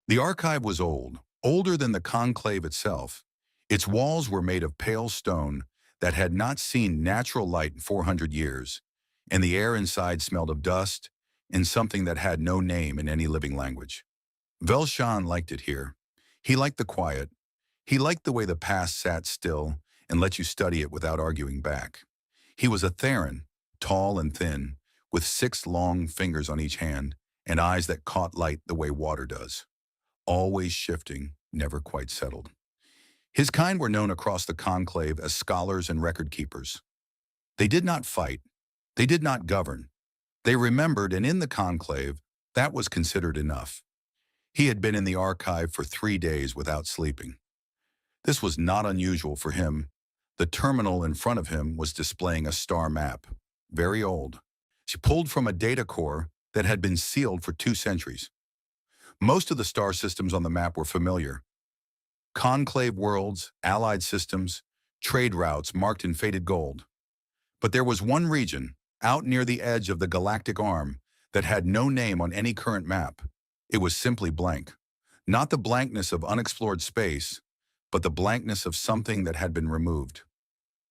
The archive was old, older than the conclave itself. Its walls were made of pale stone that had not seen natural light in 400 years, and the air inside smelled of dust and something that had no name in any living language. Velshan liked it here. He liked the quiet. He liked the way the past sat still and let you study it without arguing back. He was a Theron, tall and thin, with 6 long fingers on each hand and eyes that caught light the way water does, always shifting, never quite settled. His kind were known across the conclave as scholars and record keepers. They did not fight. They did not govern. They remembered, and in the conclave, that was considered enough. He had been in the archive for 3 days without sleeping. This was not unusual for him. The terminal in front of him was displaying a star map, very old. She pulled from a data core that had been sealed for 2 centuries. Most of the star systems on the map were familiar. Conclave worlds, allied systems, trade routes marked in faded gold. But there was one region, out near the edge of the galactic arm, that had no name on any current map. It was simply blank. Not the blankness of unexplored space, but the blankness of something that had been removed.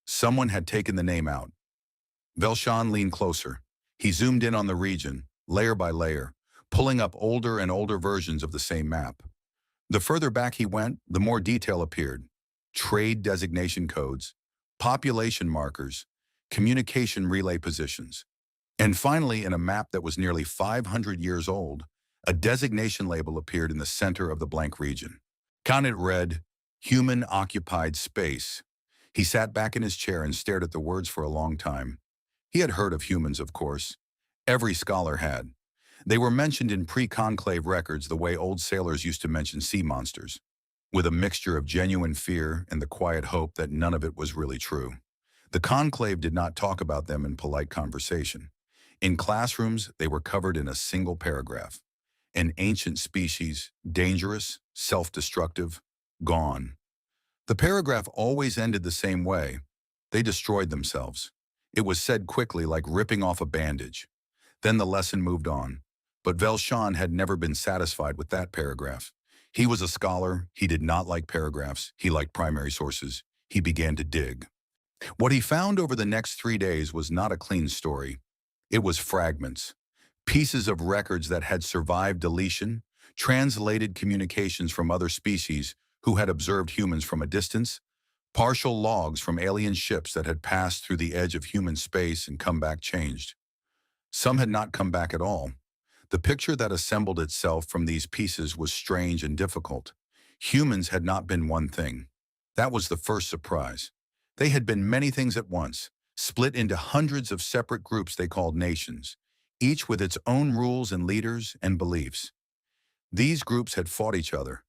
Someone had taken the name out. Velshan leaned closer. He zoomed in on the region, layer by layer, pulling up older and older versions of the same map. The further back he went, the more detail appeared. Trade designation codes, population markers, communication relay positions. And finally, in a map that was nearly 500 years old, a designation label appeared in the center of the blank region. On it read, "Human-occupied space." He sat back in his chair and stared at the words for a long time. He had heard of humans, of course. Every scholar had. They were mentioned in pre-conclave records the way old sailors used to mention sea monsters, with a mixture of genuine fear and the quiet hope that none of it was really true. The conclave did not talk about them in polite conversation. In classrooms, they were covered in a single paragraph. An ancient species, dangerous, self-destructive, gone. The paragraph always ended the same way. They destroyed themselves. It was said quickly, like ripping off a bandage. Then the lesson moved on. But Velshan had never been satisfied with that paragraph. He was a scholar. He did not like paragraphs. He liked primary sources. He began to dig. What he found over the next 3 days was not a clean story. It was fragments, pieces of records that had survived deletion, translated communications from other species who had observed humans from a distance, partial logs from alien ships that had passed through the edge of human space and come back changed. Some had not come back at all. The picture that assembled itself from these pieces was strange and difficult. Humans had not been one thing. That was the first surprise. They had been many things at once, split into hundreds of separate groups they called nations, each with its own rules and leaders and beliefs. These groups had fought each other,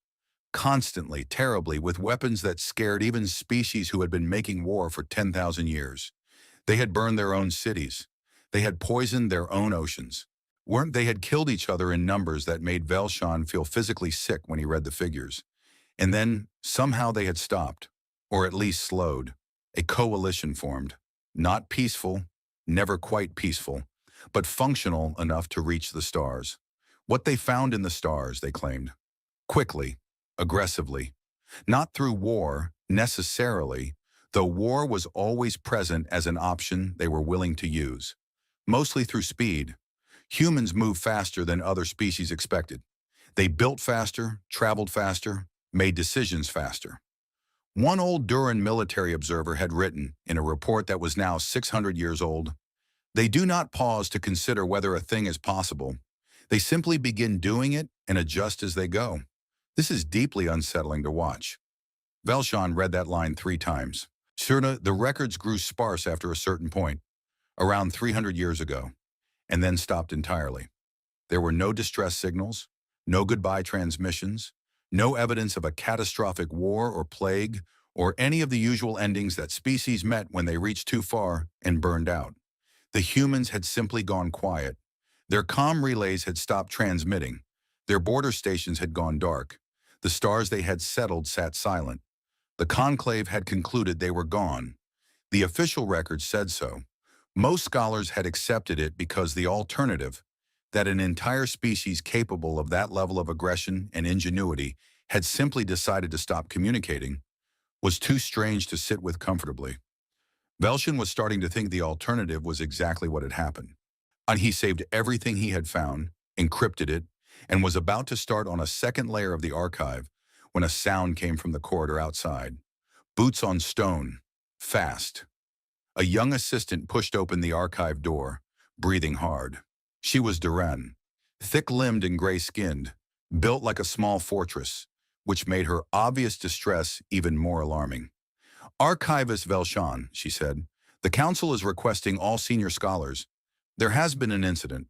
constantly, terribly, with weapons that scared even species who had been making war for 10,000 years. They had burned their own cities. They had poisoned their own oceans. They had killed each other in numbers that made Velshan feel physically sick when he read the figures. And then, somehow they had stopped, or at least slowed. A coalition formed, not peaceful, never quite peaceful, but functional enough to reach the stars. What they found in the stars, they claimed. Quickly, aggressively. Not through war, necessarily, though war was always present as an option they were willing to use. Mostly through speed. Humans move faster than other species expected. They built faster, traveled faster, made decisions faster. One old Duran military observer had written, in a report that was now 600 years old, "They do not pause to consider whether a thing is possible. They simply begin doing it and adjust as they go." This is deeply unsettling to watch. Velshan read that line 3 times. Sure, the records grew sparse after a certain point, around 300 years ago, and then stopped entirely. There were no distress signals, no goodbye transmissions, no evidence of a catastrophic war or plague, or any of the usual endings that species met when they reached too far and burned out. The humans had simply gone quiet. Their comm relays had stopped transmitting. Their border stations had gone dark. The stars they had settled sat silent. The conclave had concluded they were gone. The official records said so. Most scholars had accepted it because the alternative, That an entire species capable of that level of aggression and ingenuity had simply decided to stop communicating was too strange to sit with comfortably. Velshan was starting to think the alternative was exactly what had happened. And he saved everything he had found, encrypted it, and was about to start on a second layer of the archive when a sound came from the corridor outside. Boots on stone. Fast. A young assistant pushed open the archive door, breathing hard. She was Duran, thick-limbed and gray-skinned, built like a small fortress, which made her obvious distress even more alarming. Archivist Velshan, she said, the council is requesting all senior scholars. There has been an incident.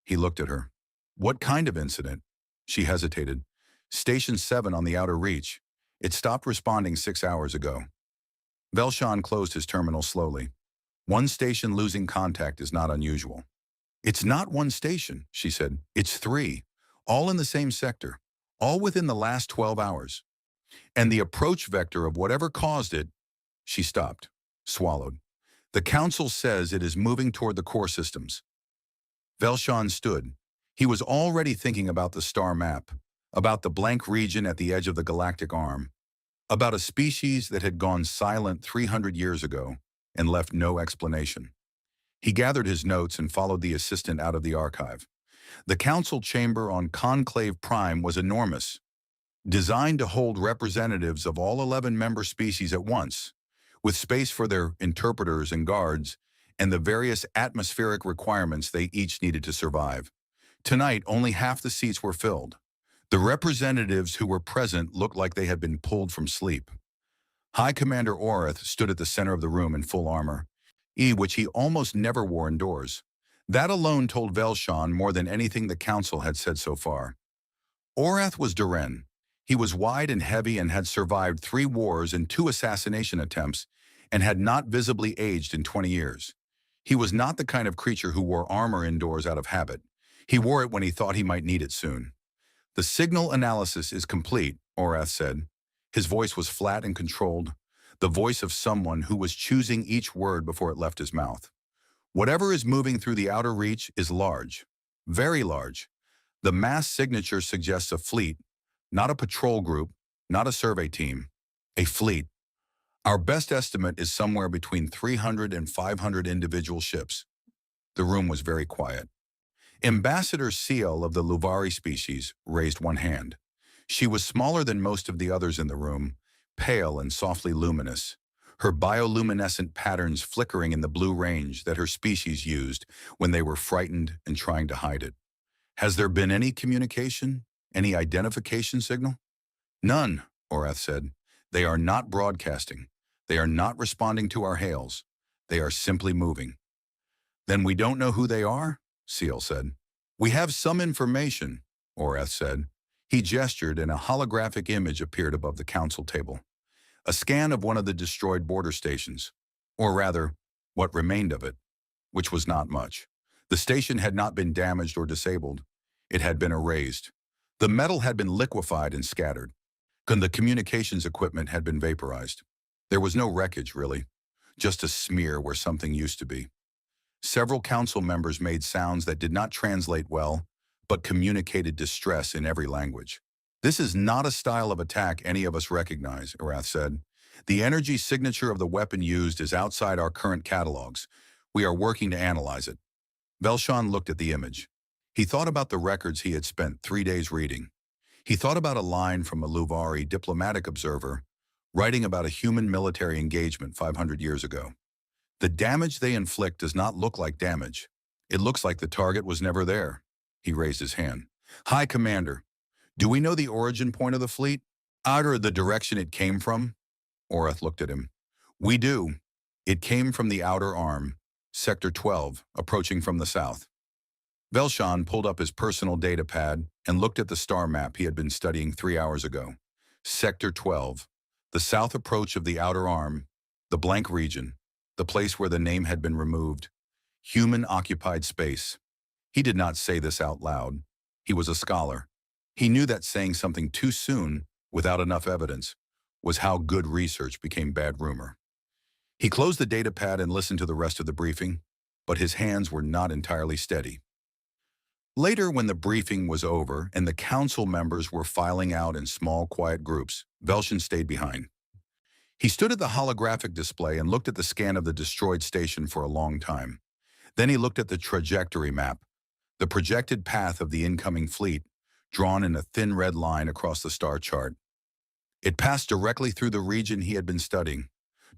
He looked at her. What kind of incident? She hesitated. Station 7 on the outer reach. It stopped responding 6 hours ago. Velshan closed his terminal slowly. One station losing contact is not unusual. It's not one station, she said. It's 3, all in the same sector, all within the last 12 hours. And the approach vector of whatever caused it, she stopped, swallowed. The council says it is moving toward the core systems. Velshan stood. He was already thinking about the star map, about the blank region at the edge of the galactic arm, about a species that had gone silent 300 years ago and left no explanation. He gathered his notes and followed the assistant out of the archive. The council chamber on Conclave Prime was enormous, designed to hold representatives of all 11 member species at once, with space for their interpreters and guards and the various atmospheric requirements they each needed to survive. Tonight, only half the seats were filled. The representatives who were present looked like they had been pulled from sleep. High Commander Orath stood at the center of the room in full armor, which he almost never wore indoors. That alone told Velshan more than anything the council had said so far. Orath was Duran. He was wide and heavy and had survived 3 wars and 2 assassination attempts and had not visibly aged in 20 years. He was not the kind of creature who wore armor indoors out of habit. He wore it when he thought he might need it soon. The signal analysis is complete, Orath said. His voice was flat and controlled, the voice of someone who was choosing each word before it left his mouth. Whatever is moving through the outer reach is large, very large. The mass signature suggests a fleet, not a patrol group, not a survey team, a fleet. Our best estimate is somewhere between 300 and 500 individual ships. The room was very quiet. Ambassador Seal of the Luvari species raised one hand. She was smaller than most of the others in the room, pale and softly luminous, her bioluminescent patterns flickering in the blue range that her species used when they were frightened and trying to hide it. Has there been any communication? Any identification signal? None, Orath said. They are not broadcasting. They are not responding to our hails. They are simply moving. Then we don't know who they are? Seal said. We have some information, Orath said. He gestured and a holographic image appeared above the council table. A scan of one of the destroyed border stations, or rather, what remained of it, which was not much. The station had not been damaged or disabled. It had been erased. The metal had been liquefied and scattered. The communications equipment had been vaporized. There was no wreckage, really, just a smear where something used to be. Several council members made sounds that did not translate well, but communicated distress in every language. This is not a style of attack any of us recognize, Vrath said. The energy signature of the weapon used is outside our current catalogs. We are working to analyze it. Velshan looked at the image. He thought about the records he had spent 3 days reading. He thought about a line from a Luvari diplomatic observer writing about a human military engagement 500 years ago. The damage they inflict does not look like damage. It looks like the target was never there. He raised his hand. High Commander, do we know the origin point of the fleet? Or the direction it came from? Orath looked at him. We do. It came from the outer arm, Sector 12, approaching from the south. Velshan pulled up his personal data pad and looked at the star map he had been studying 3 hours ago. Sector 12, the south approach of the outer arm, the blank region, the place where the name had been removed. Human-occupied space. He did not say this out loud. He was a scholar. He knew that saying something too soon, without enough evidence, was how good research became bad rumor. He closed the data pad and listened to the rest of the briefing, but his hands were not entirely steady. Later, when the briefing was over and the council members were filing out in small, quiet groups, Velshan stayed behind. He stood at the holographic display and looked at the scan of the destroyed station for a long time. Then he looked at the trajectory map, the projected path of the incoming fleet, drawn in a thin red line across the star chart. It passed directly through the region he had been studying,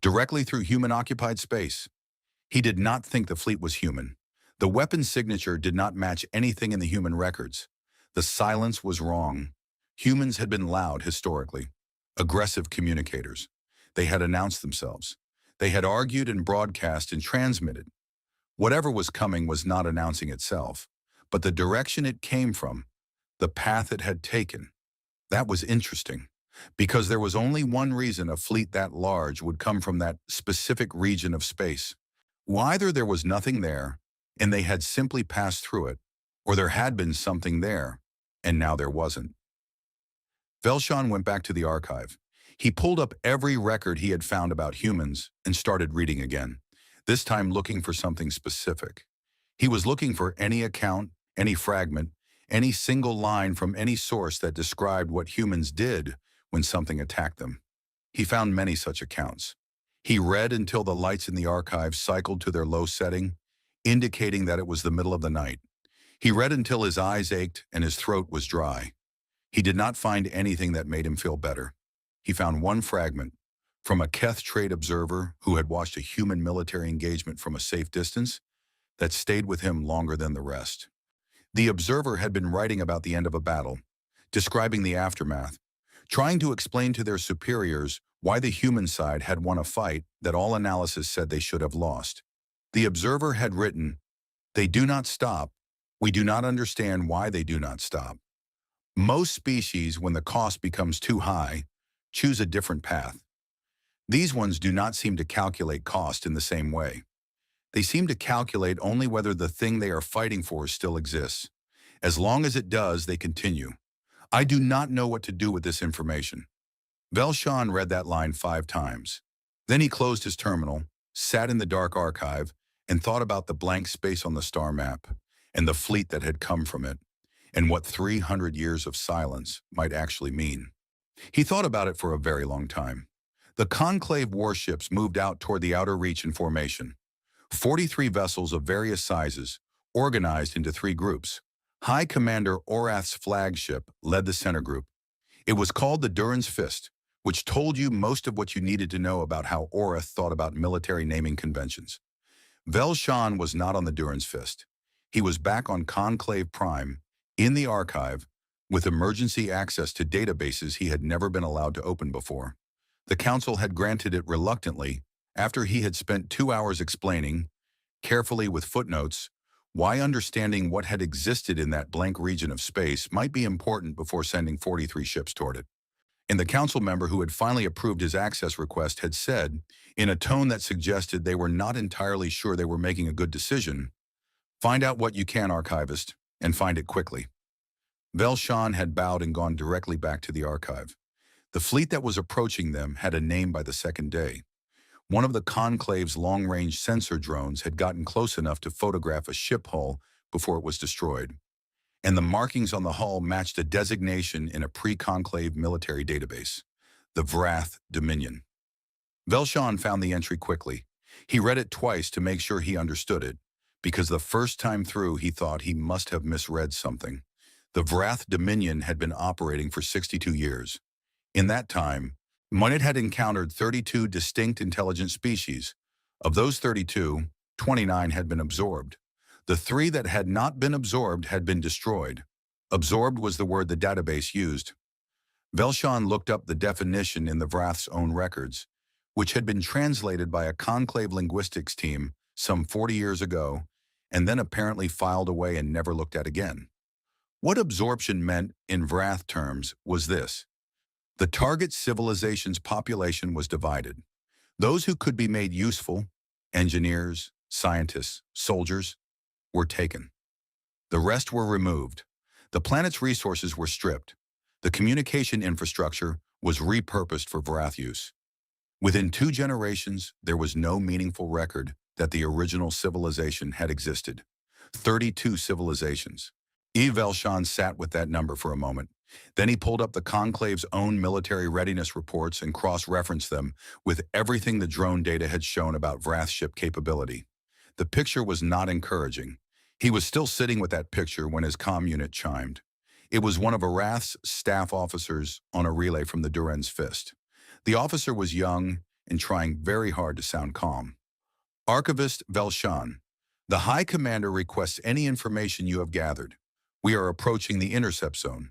directly through human-occupied space. He did not think the fleet was human. The weapon signature did not match anything in the human records. The silence was wrong. Humans had been loud historically, aggressive communicators. They had announced themselves. They had argued and broadcast and transmitted. Whatever was coming was not announcing itself, but the direction it came from, the path it had taken. That was interesting, because there was only one reason a fleet that large would come from that specific region of space. Either there was nothing there, and they had simply passed through it, or there had been something there, and now there wasn't. Velshan went back to the archive. He pulled up every record he had found about humans and started reading again, this time looking for something specific. He was looking for any account, any fragment, any single line from any source that described what humans did when something attacked them. He found many such accounts. He read until the lights in the archive cycled to their low setting, indicating that it was the middle of the night. He read until his eyes ached and his throat was dry. He did not find anything that made him feel better. He found one fragment from a Kavth trade observer who had watched a human military engagement from a safe distance that stayed with him longer than the rest. The observer had been writing about the end of a battle, describing the aftermath, trying to explain to their superiors why the human side had won a fight that all analysis said they should have lost. The observer had written, "They do not stop. We do not understand why they do not stop. Most species, when the cost becomes too high, choose a different path. These ones do not seem to calculate cost in the same way. They seem to calculate only whether the thing they are fighting for still exists. As long as it does, they continue. I do not know what to do with this information." Velshan read that line 5 times. Then he closed his terminal, sat in the dark archive, and thought about the blank space on the star map, and the fleet that had come from it, and what 300 years of silence might actually mean. He thought about it for a very long time. The Conclave warships moved out toward the outer reach in formation. 43 vessels of various sizes, organized into 3 groups. High Commander Orath's flagship led the center group. It was called the Duran's Fist, which told you most of what you needed to know about how Orath thought about military naming conventions. Velshan was not on the Duran's Fist. He was back on Conclave Prime, in the archive, with emergency access to databases he had never been allowed to open before. The council had granted it reluctantly after he had spent 2 hours explaining, carefully with footnotes, why understanding what had existed in that blank region of space might be important before sending 43 ships toward it. And the council member who had finally approved his access request had said, in a tone that suggested they were not entirely sure they were making a good decision, "Find out what you can, archivist, and find it quickly." Velshan had bowed and gone directly back to the archive. The fleet that was approaching them had a name by the second day. One of the Conclave's long-range sensor drones had gotten close enough to photograph a ship hull before it was destroyed, and the markings on the hull matched a designation in a pre-Conclave military database, the Vrath Dominion. Velshan found the entry quickly. He read it twice to make sure he understood it, because the first time through he thought he must have misread something. The Vrath Dominion had been operating for 62 years. In that time, it had encountered 32 distinct intelligent species. Of those 32, 29 had been absorbed. The 3 that had not been absorbed had been destroyed. Absorbed was the word the database used. Velshan looked up the definition in the Vrath's own records, which had been translated by a Conclave linguistics team some 40 years ago, and then apparently filed away and never looked at again. What absorption meant in Vrath terms was this: the target civilization's population was divided. Those who could be made useful, engineers, scientists, soldiers, were taken. The rest were removed. The planet's resources were stripped. The communication infrastructure was repurposed for Vrath use. Within 2 generations, there was no meaningful record that the original civilization had existed. 32 civilizations. Velshan sat with that number for a moment. Then he pulled up the Conclave's own military readiness reports and cross-referenced them with everything the drone data had shown about Vrath ship capability. The picture was not encouraging. He was still sitting with that picture when his comm unit chimed. It was one of Vrath's staff officers on a relay from the Duren's Fist. The officer was young and trying very hard to sound calm. Archivist Velshan, the High Commander requests any information you have gathered. We are approaching the intercept zone.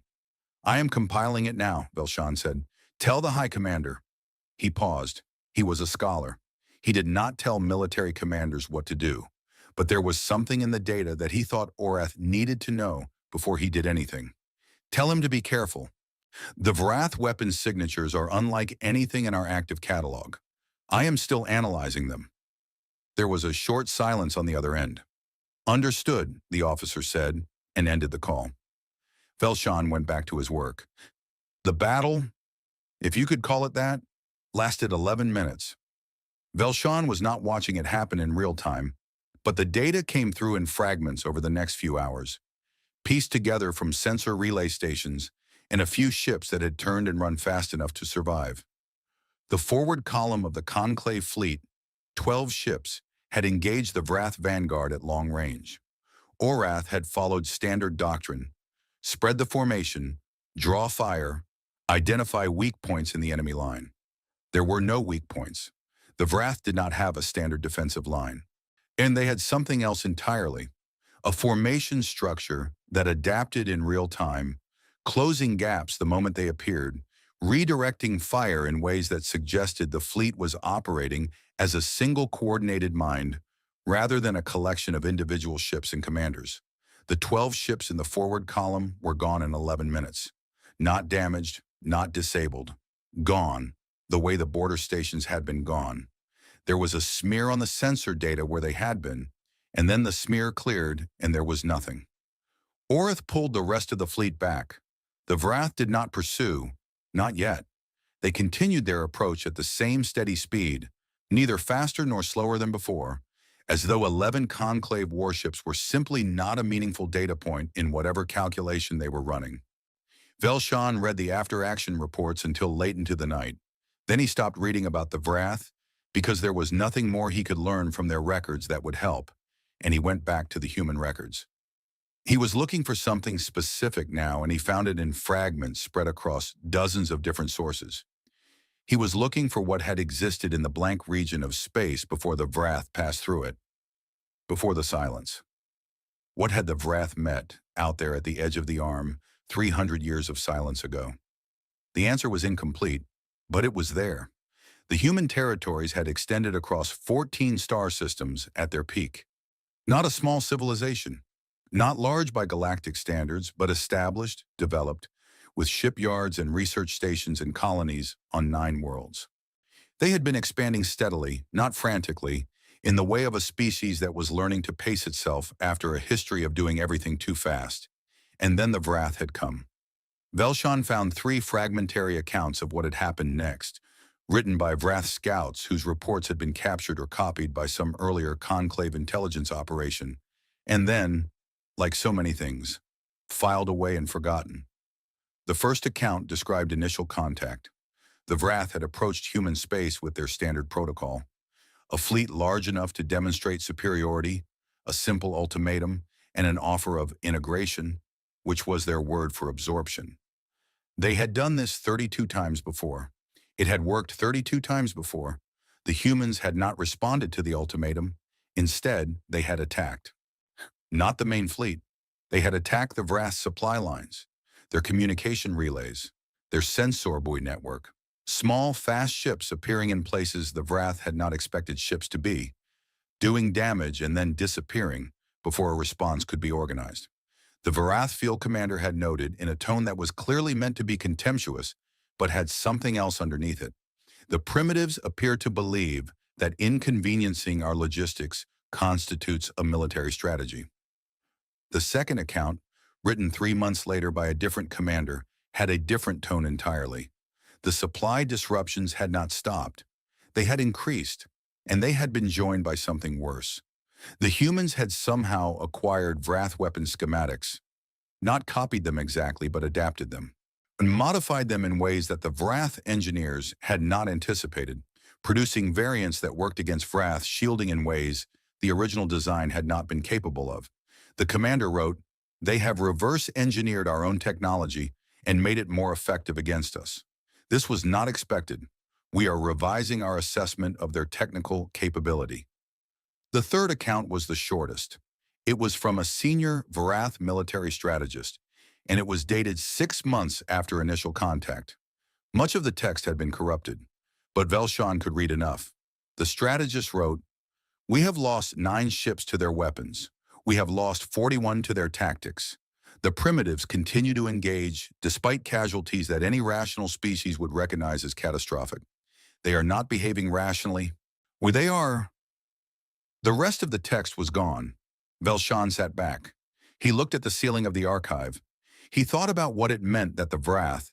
I am compiling it now, Velshan said. Tell the High Commander. He paused. He was a scholar. He did not tell military commanders what to do, but there was something in the data that he thought Orath needed to know before he did anything. Tell him to be careful. The Vrath weapons signatures are unlike anything in our active catalog. I am still analyzing them. There was a short silence on the other end. Understood, the officer said, and ended the call. Velshan went back to his work. The battle, if you could call it that, lasted 11 minutes. Velshan was not watching it happen in real time, but the data came through in fragments over the next few hours, pieced together from sensor relay stations and a few ships that had turned and run fast enough to survive. The forward column of the Conclave fleet, 12 ships, had engaged the Vrath vanguard at long range. Orath had followed standard doctrine: spread the formation, draw fire, identify weak points in the enemy line. There were no weak points. The Vrath did not have a standard defensive line. And they had something else entirely: a formation structure that adapted in real time, closing gaps the moment they appeared, redirecting fire in ways that suggested the fleet was operating as a single coordinated mind rather than a collection of individual ships and commanders. The 12 ships in the forward column were gone in 11 minutes. Not damaged, not disabled. Gone, the way the border stations had been gone. There was a smear on the sensor data where they had been, and then the smear cleared and there was nothing. Orath pulled the rest of the fleet back. The Vrath did not pursue, not yet. They continued their approach at the same steady speed, neither faster nor slower than before, as though 11 Conclave warships were simply not a meaningful data point in whatever calculation they were running. Velshan read the after-action reports until late into the night. Then he stopped reading about the Vrath because there was nothing more he could learn from their records that would help, and he went back to the human records. He was looking for something specific now, and he found it in fragments spread across dozens of different sources. He was looking for what had existed in the blank region of space before the Vrath passed through it, before the silence. What had the Vrath met out there at the edge of the arm 300 years of silence ago? The answer was incomplete, but it was there. The human territories had extended across 14 star systems at their peak. Not a small civilization, not large by galactic standards, but established, developed, with shipyards and research stations and colonies on 9 worlds. They had been expanding steadily, not frantically, in the way of a species that was learning to pace itself after a history of doing everything too fast. And then the Vrath had come. Velshan found 3 fragmentary accounts of what had happened next, written by Vrath scouts whose reports had been captured or copied by some earlier Conclave intelligence operation, and then, like so many things, filed away and forgotten. The first account described initial contact. The Vrath had approached human space with their standard protocol: a fleet large enough to demonstrate superiority, a simple ultimatum, and an offer of integration, which was their word for absorption. They had done this 32 times before. It had worked 32 times before. The humans had not responded to the ultimatum. Instead, they had attacked. Not the main fleet. They had attacked the Vrath supply lines, their communication relays, their sensor buoy network. Small, fast ships appearing in places the Vrath had not expected ships to be, doing damage and then disappearing before a response could be organized. The Vrath field commander had noted, in a tone that was clearly meant to be contemptuous, but had something else underneath it. The primitives appear to believe that inconveniencing our logistics constitutes a military strategy. The second account, written 3 months later by a different commander, had a different tone entirely. The supply disruptions had not stopped. They had increased, and they had been joined by something worse. The humans had somehow acquired Vrath weapon schematics, not copied them exactly but adapted them, and modified them in ways that the Vrath engineers had not anticipated, producing variants that worked against Vrath's shielding in ways the original design had not been capable of. The commander wrote, "They have reverse engineered our own technology and made it more effective against us. This was not expected. We are revising our assessment of their technical capability." The third account was the shortest. It was from a senior Vrath military strategist, and it was dated 6 months after initial contact. Much of the text had been corrupted, but Velshan could read enough. The strategist wrote, "We have lost 9 ships to their weapons. We have lost 41 to their tactics. The primitives continue to engage despite casualties that any rational species would recognize as catastrophic. They are not behaving rationally. Where they are." The rest of the text was gone. Velshan sat back. He looked at the ceiling of the archive. He thought about what it meant that the Vrath,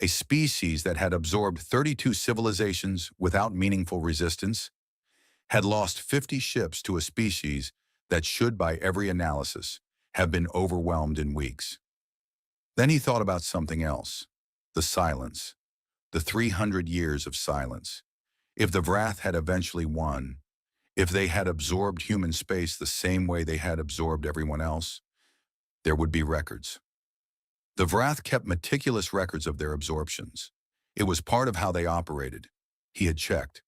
a species that had absorbed 32 civilizations without meaningful resistance, had lost 50 ships to a species that should, by every analysis, have been overwhelmed in weeks. Then he thought about something else. The silence. The 300 years of silence. If the Vrath had eventually won, if they had absorbed human space the same way they had absorbed everyone else, there would be records. The Vrath kept meticulous records of their absorptions. It was part of how they operated. He had checked.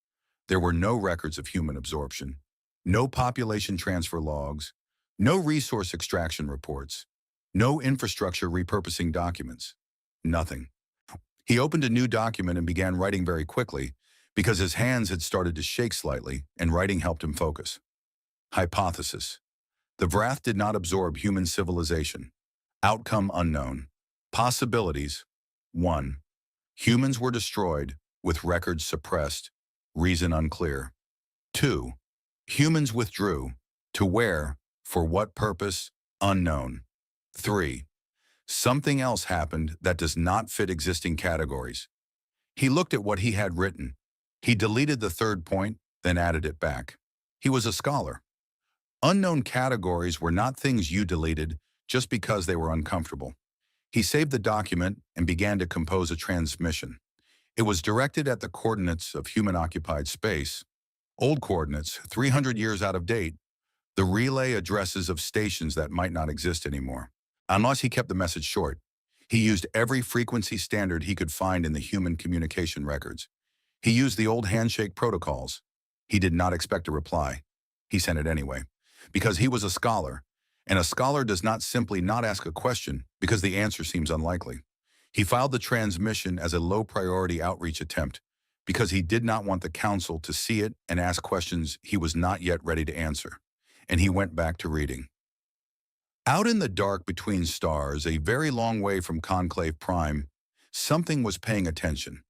There were no records of human absorption, no population transfer logs, no resource extraction reports, no infrastructure repurposing documents. Nothing. He opened a new document and began writing very quickly because his hands had started to shake slightly and writing helped him focus. Hypothesis. The Vrath did not absorb human civilization. Outcome unknown. Possibilities. 1. Humans were destroyed, with records suppressed, reason unclear. 2. Humans withdrew. To where? For what purpose? Unknown. 3. Something else happened that does not fit existing categories. He looked at what he had written. He deleted the third point, then added it back. He was a scholar. Unknown categories were not things you deleted just because they were uncomfortable. He saved the document and began to compose a transmission. It was directed at the coordinates of human-occupied space, old coordinates, 300 years out of date, the relay addresses of stations that might not exist anymore. Unless he kept the message short, he used every frequency standard he could find in the human communication records. He used the old handshake protocols. He did not expect a reply. He sent it anyway, because he was a scholar, and a scholar does not simply not ask a question because the answer seems unlikely. He filed the transmission as a low-priority outreach attempt because he did not want the council to see it and ask questions he was not yet ready to answer, and he went back to reading. Out in the dark between stars, a very long way from Conclave Prime, something was paying attention.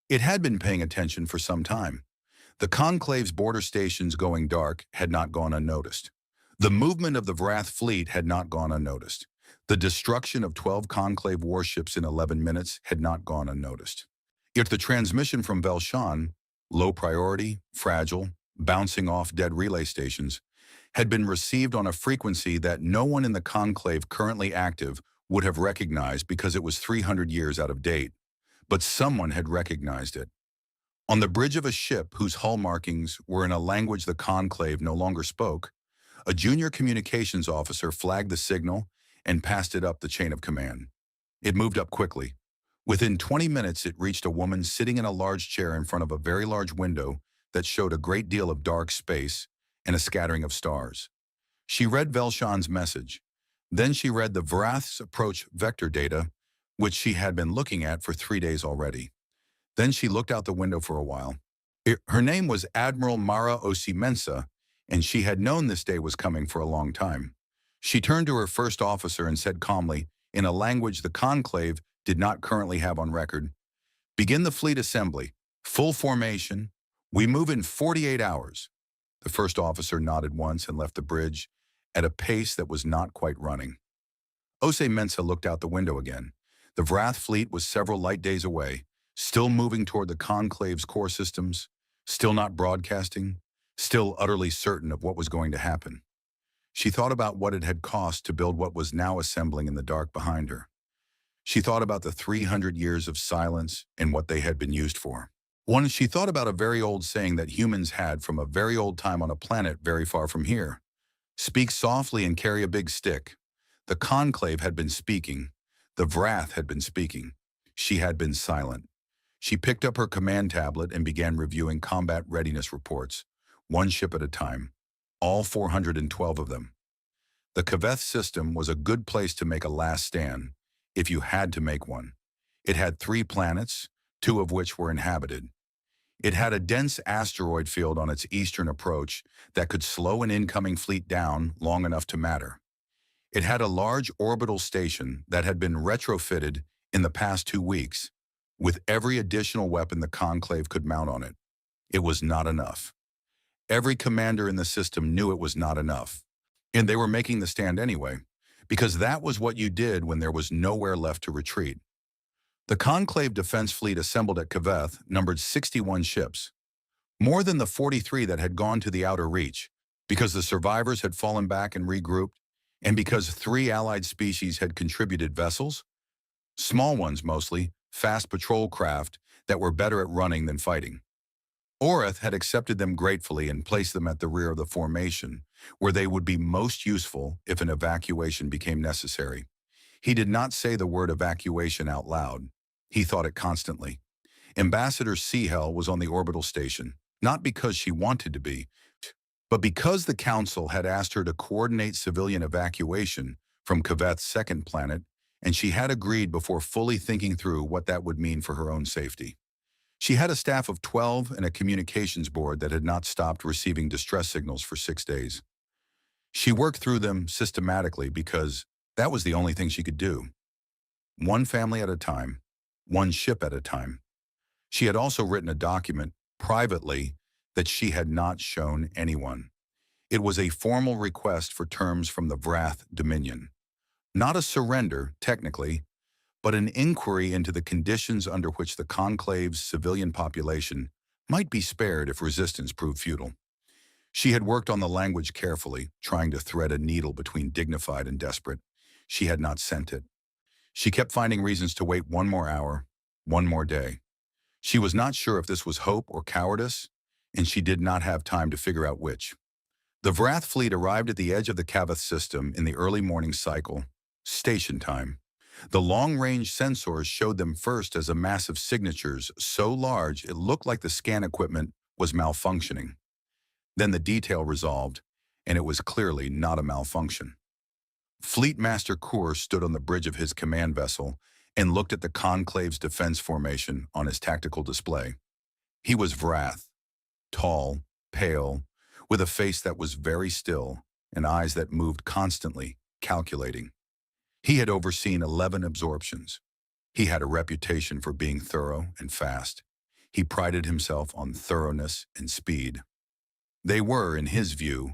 It had been paying attention for some time. The Conclave's border stations going dark had not gone unnoticed. The movement of the Vrath fleet had not gone unnoticed. The destruction of 12 Conclave warships in 11 minutes had not gone unnoticed. Yet the transmission from Velshan, low priority, fragile, bouncing off dead relay stations, had been received on a frequency that no one in the Conclave currently active would have recognized because it was 300 years out of date. But someone had recognized it. On the bridge of a ship whose hull markings were in a language the Conclave no longer spoke, a junior communications officer flagged the signal and passed it up the chain of command. It moved up quickly. Within 20 minutes, it reached a woman sitting in a large chair in front of a very large window that showed a great deal of dark space and a scattering of stars. She read Velshan's message. Then she read the Vrath's approach vector data, which she had been looking at for 3 days already. Then she looked out the window for a while. Her name was Admiral Mara Osimensa, and she had known this day was coming for a long time. She turned to her first officer and said calmly, in a language the Conclave did not currently have on record, "Begin the fleet assembly. Full formation. We move in 48 hours. The first officer nodded once and left the bridge at a pace that was not quite running. Osimensa looked out the window again. The Vrath fleet was several light days away, still moving toward the Conclave's core systems, still not broadcasting, still utterly certain of what was going to happen. She thought about what it had cost to build what was now assembling in the dark behind her. She thought about the 300 years of silence and what they had been used for. She thought about a very old saying that humans had from a very old time on a planet very far from here. Speak softly and carry a big stick. The conclave had been speaking. The Vrath had been speaking. She had been silent. She picked up her command tablet and began reviewing combat readiness reports, one ship at a time, all 412 of them. The Kavth system was a good place to make a last stand, if you had to make one. It had 3 planets, 2 of which were inhabited. It had a dense asteroid field on its eastern approach that could slow an incoming fleet down long enough to matter. It had a large orbital station that had been retrofitted in the past 2 weeks, with every additional weapon the Conclave could mount on it. It was not enough. Every commander in the system knew it was not enough, and they were making the stand anyway, because that was what you did when there was nowhere left to retreat. The Conclave defense fleet assembled at Kavth numbered 61 ships, more than the 43 that had gone to the outer reach, because the survivors had fallen back and regrouped, and because 3 allied species had contributed vessels, small ones mostly, fast patrol craft that were better at running than fighting. Vrath had accepted them gratefully and placed them at the rear of the formation, where they would be most useful if an evacuation became necessary. He did not say the word evacuation out loud. He thought it constantly. Ambassador Seahell was on the orbital station, not because she wanted to be, but because the Council had asked her to coordinate civilian evacuation from Kaveth's second planet, and she had agreed before fully thinking through what that would mean for her own safety. She had a staff of 12 and a communications board that had not stopped receiving distress signals for 6 days. She worked through them systematically because that was the only thing she could do. One family at a time, one ship at a time. She had also written a document, privately, that she had not shown anyone. It was a formal request for terms from the Vrath Dominion. Not a surrender, technically, but an inquiry into the conditions under which the Conclave's civilian population might be spared if resistance proved futile. She had worked on the language carefully, trying to thread a needle between dignified and desperate. She had not sent it. She kept finding reasons to wait 1 more hour, 1 more day. She was not sure if this was hope or cowardice, and she did not have time to figure out which. The Vrath fleet arrived at the edge of the Kavth system in the early morning cycle, station time. The long-range sensors showed them first as a mass of signatures so large it looked like the scan equipment was malfunctioning. Then the detail resolved, and it was clearly not a malfunction. Fleet Master Kur stood on the bridge of his command vessel and looked at the Conclave's defense formation on his tactical display. He was Vrath, tall, pale, with a face that was very still and eyes that moved constantly, calculating. He had overseen 11 absorptions. He had a reputation for being thorough and fast. He prided himself on thoroughness and speed. They were, in his view,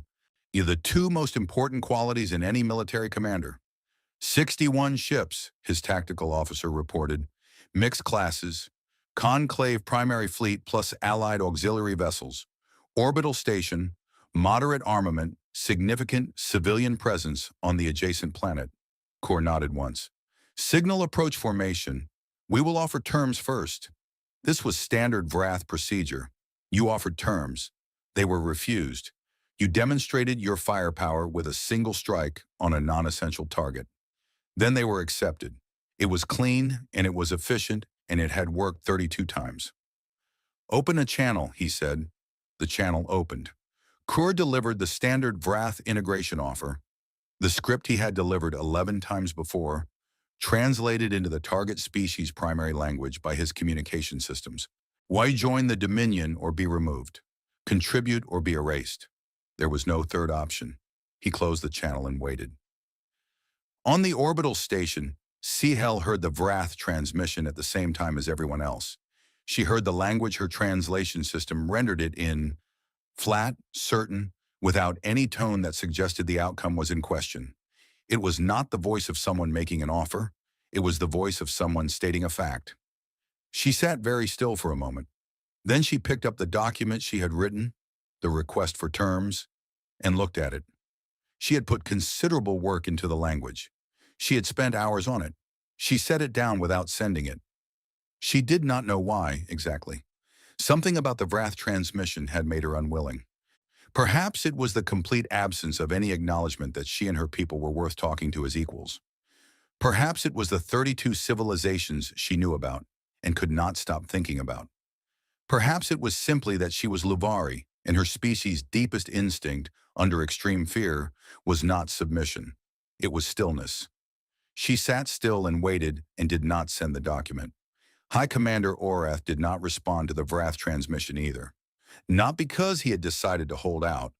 the 2 most important qualities in any military commander. 61 ships, his tactical officer reported, mixed classes, Conclave primary fleet plus allied auxiliary vessels, orbital station, moderate armament, significant civilian presence on the adjacent planet. Kur nodded once. Signal approach formation. We will offer terms first. This was standard Vrath procedure. You offered terms. They were refused. You demonstrated your firepower with a single strike on a non-essential target. Then they were accepted. It was clean, and it was efficient, and it had worked 32 times. Open a channel, he said. The channel opened. Kur delivered the standard Vrath integration offer, the script he had delivered 11 times before, translated into the target species' primary language by his communication systems. Why join the Dominion or be removed? Contribute or be erased? There was no third option. He closed the channel and waited. On the orbital station, Seahell heard the Vrath transmission at the same time as everyone else. She heard the language her translation system rendered it in, flat, certain, without any tone that suggested the outcome was in question. It was not the voice of someone making an offer. It was the voice of someone stating a fact. She sat very still for a moment. Then she picked up the document she had written, the request for terms, and looked at it. She had put considerable work into the language. She had spent hours on it. She set it down without sending it. She did not know why, exactly. Something about the Vrath transmission had made her unwilling. Perhaps it was the complete absence of any acknowledgement that she and her people were worth talking to as equals. Perhaps it was the 32 civilizations she knew about and could not stop thinking about. Perhaps it was simply that she was Luvari, and her species' deepest instinct, under extreme fear, was not submission. It was stillness. She sat still and waited and did not send the document. High Commander Orath did not respond to the Vrath transmission either. Not because he had decided to hold out,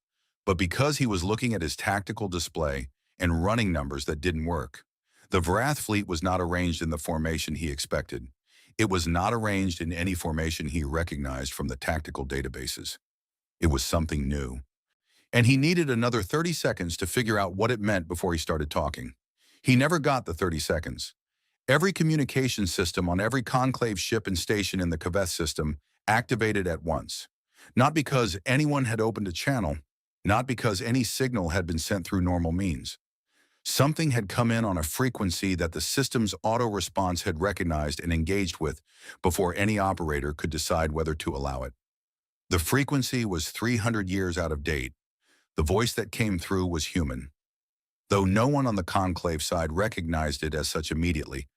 but because he was looking at his tactical display and running numbers that didn't work. The Vrath fleet was not arranged in the formation he expected. It was not arranged in any formation he recognized from the tactical databases. It was something new. And he needed another 30 seconds to figure out what it meant before he started talking. He never got the 30 seconds. Every communication system on every conclave ship and station in the Kavth system activated at once. Not because anyone had opened a channel, not because any signal had been sent through normal means. Something had come in on a frequency that the system's auto-response had recognized and engaged with before any operator could decide whether to allow it. The frequency was 300 years out of date. The voice that came through was human, though no one on the conclave side recognized it as such immediately,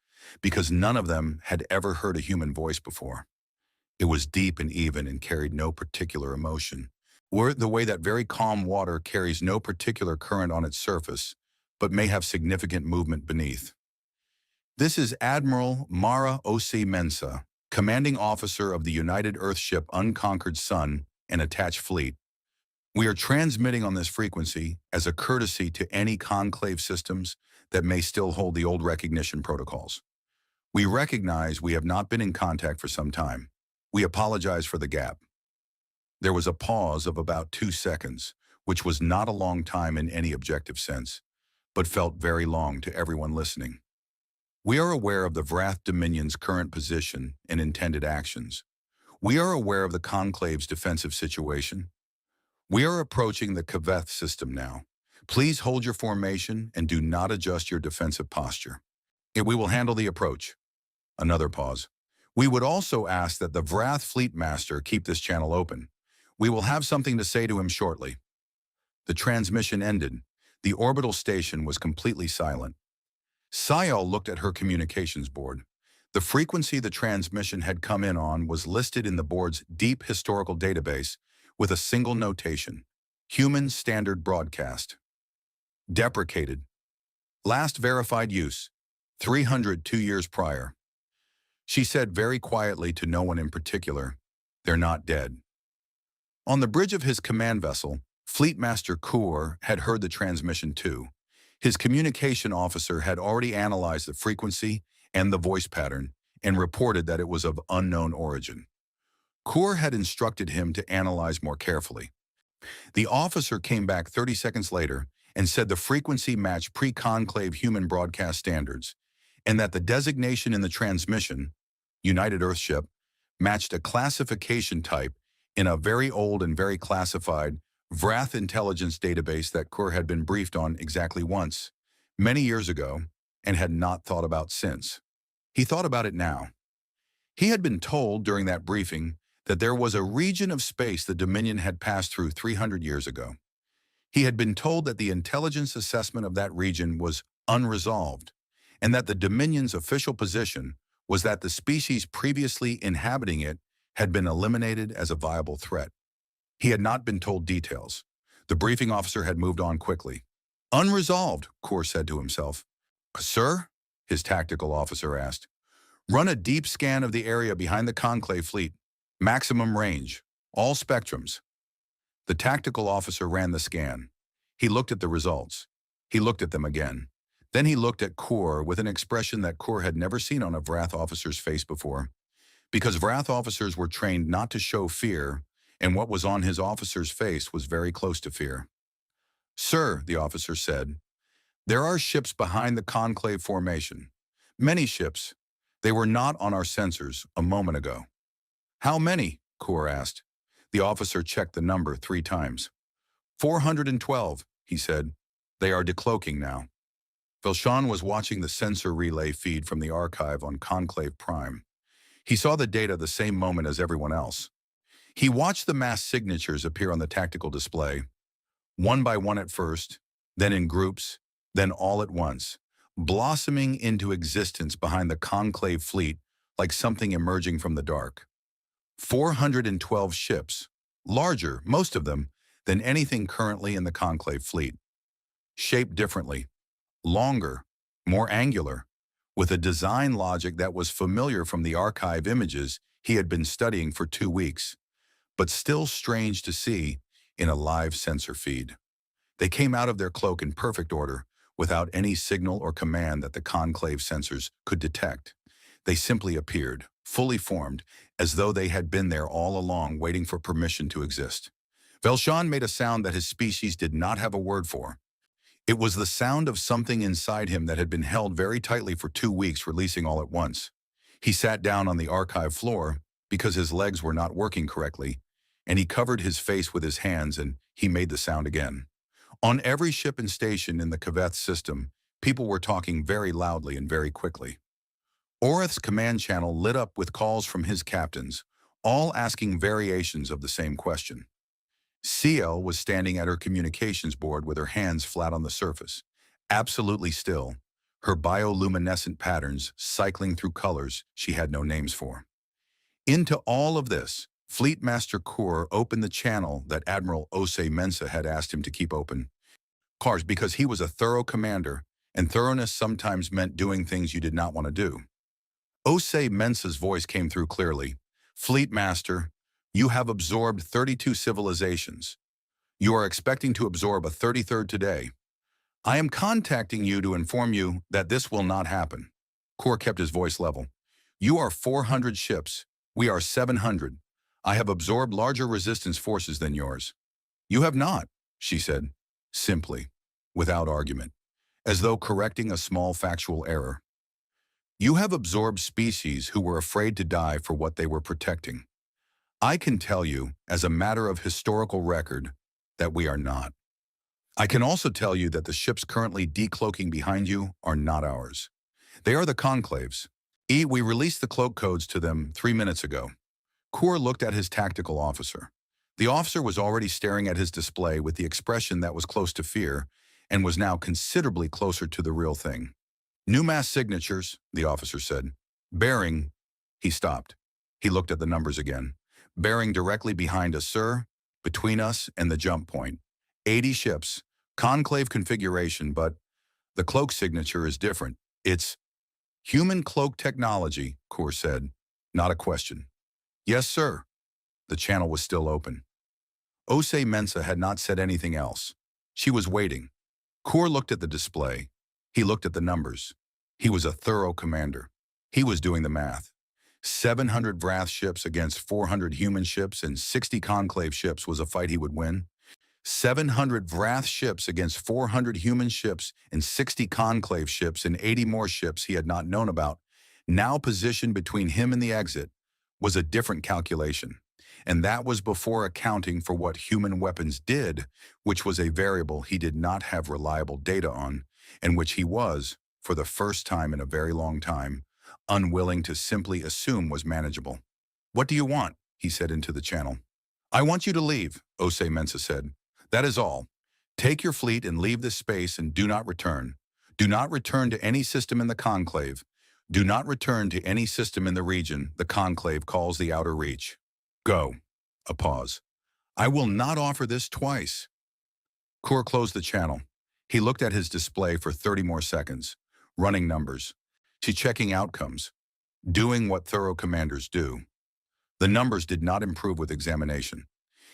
because none of them had ever heard a human voice before. It was deep and even and carried no particular emotion, or the way that very calm water carries no particular current on its surface, but may have significant movement beneath. This is Admiral Mara O.C. Mensa, commanding officer of the United Earthship Unconquered Sun and attached fleet. We are transmitting on this frequency as a courtesy to any conclave systems that may still hold the old recognition protocols. We recognize we have not been in contact for some time. We apologize for the gap. There was a pause of about 2 seconds, which was not a long time in any objective sense, but felt very long to everyone listening. We are aware of the Vrath Dominion's current position and intended actions. We are aware of the Conclave's defensive situation. We are approaching the Kavth system now. Please hold your formation and do not adjust your defensive posture. We will handle the approach. Another pause. We would also ask that the Vrath Fleet Master keep this channel open. We will have something to say to him shortly. The transmission ended. The orbital station was completely silent. Sayal looked at her communications board. The frequency the transmission had come in on was listed in the board's deep historical database with a single notation: Human Standard Broadcast. Deprecated. Last verified use, 302 years prior. She said very quietly to no one in particular, "They're not dead." On the bridge of his command vessel, Fleet Master Kur had heard the transmission too. His communication officer had already analyzed the frequency and the voice pattern and reported that it was of unknown origin. Kur had instructed him to analyze more carefully. The officer came back 30 seconds later and said the frequency matched pre-conclave human broadcast standards, and that the designation in the transmission, United Earthship, matched a classification type in a very old and very classified Vrath intelligence database that Kur had been briefed on exactly once, many years ago, and had not thought about since. He thought about it now. He had been told during that briefing that there was a region of space the Dominion had passed through 300 years ago. He had been told that the intelligence assessment of that region was unresolved, and that the Dominion's official position was that the species previously inhabiting it had been eliminated as a viable threat. He had not been told details. The briefing officer had moved on quickly. "Unresolved," Kur said to himself. "Sir?" his tactical officer asked. "Run a deep scan of the area behind the Conclave fleet. Maximum range. All spectrums." The tactical officer ran the scan. He looked at the results. He looked at them again. Then he looked at Kur with an expression that Kur had never seen on a Vrath officer's face before. Because Vrath officers were trained not to show fear, and what was on his officer's face was very close to fear. "Sir," the officer said, "there are ships behind the Conclave formation. Many ships. They were not on our sensors a moment ago." "How many?" Kur asked. The officer checked the number 3 times. 412, he said. They are decloaking now. Vilshan was watching the sensor relay feed from the archive on Conclave Prime. He saw the data the same moment as everyone else. He watched the mass signatures appear on the tactical display, one by one at first, then in groups, then all at once, blossoming into existence behind the Conclave fleet like something emerging from the dark. 412 ships, larger, most of them, than anything currently in the Conclave fleet. Shaped differently, longer, more angular, with a design logic that was familiar from the archive images he had been studying for 2 weeks, but still strange to see in a live sensor feed. They came out of their cloak in perfect order, without any signal or command that the Conclave sensors could detect. They simply appeared, fully formed, as though they had been there all along waiting for permission to exist. Vilshan made a sound that his species did not have a word for. It was the sound of something inside him that had been held very tightly for 2 weeks, releasing all at once. He sat down on the archive floor because his legs were not working correctly, and he covered his face with his hands and he made the sound again. On every ship and station in the Kavth system, people were talking very loudly and very quickly. Orath's command channel lit up with calls from his captains, all asking variations of the same question. CL was standing at her communications board with her hands flat on the surface, absolutely still, her bioluminescent patterns cycling through colors she had no names for. Into all of this, Fleet Master Kur opened the channel that Admiral Osei Mensa had asked him to keep open. Cars, because he was a thorough commander, and thoroughness sometimes meant doing things you did not want to do. Osei Mensa's voice came through clearly. Fleet Master, you have absorbed 32 civilizations. You are expecting to absorb a 33rd today. I am contacting you to inform you that this will not happen. Kur kept his voice level. You are 400 ships. We are 700. I have absorbed larger resistance forces than yours. You have not, she said, simply, without argument, as though correcting a small factual error. You have absorbed species who were afraid to die for what they were protecting. I can tell you, as a matter of historical record, that we are not. I can also tell you that the ships currently decloaking behind you are not ours. They are the Conclave's. We released the cloak codes to them 3 minutes ago. Kur looked at his tactical officer. The officer was already staring at his display with the expression that was close to fear and was now considerably closer to the real thing. New mass signatures, the officer said. Bearing, he stopped. He looked at the numbers again. Bearing directly behind us, sir, between us and the jump point. 80 ships, conclave configuration, but the cloak signature is different. It's human cloak technology, Kur said, not a question. Yes, sir. The channel was still open. Osei Mensa had not said anything else. She was waiting. Kur looked at the display. He looked at the numbers. He was a thorough commander. He was doing the math. 700 Vrath ships against 400 human ships and 60 conclave ships was a fight he would win. 700 Vrath ships against 400 human ships and 60 conclave ships and 80 more ships he had not known about, now positioned between him and the exit, was a different calculation. And that was before accounting for what human weapons did, which was a variable he did not have reliable data on, and which he was, for the first time in a very long time, unwilling to simply assume was manageable. What do you want? He said into the channel. I want you to leave, Osei Mensa said. That is all. Take your fleet and leave this space and do not return. Do not return to any system in the Conclave. Do not return to any system in the region the Conclave calls the Outer Reach. Go. A pause. I will not offer this twice. Kur closed the channel. He looked at his display for 30 more seconds, running numbers, checking outcomes, doing what thorough commanders do. The numbers did not improve with examination.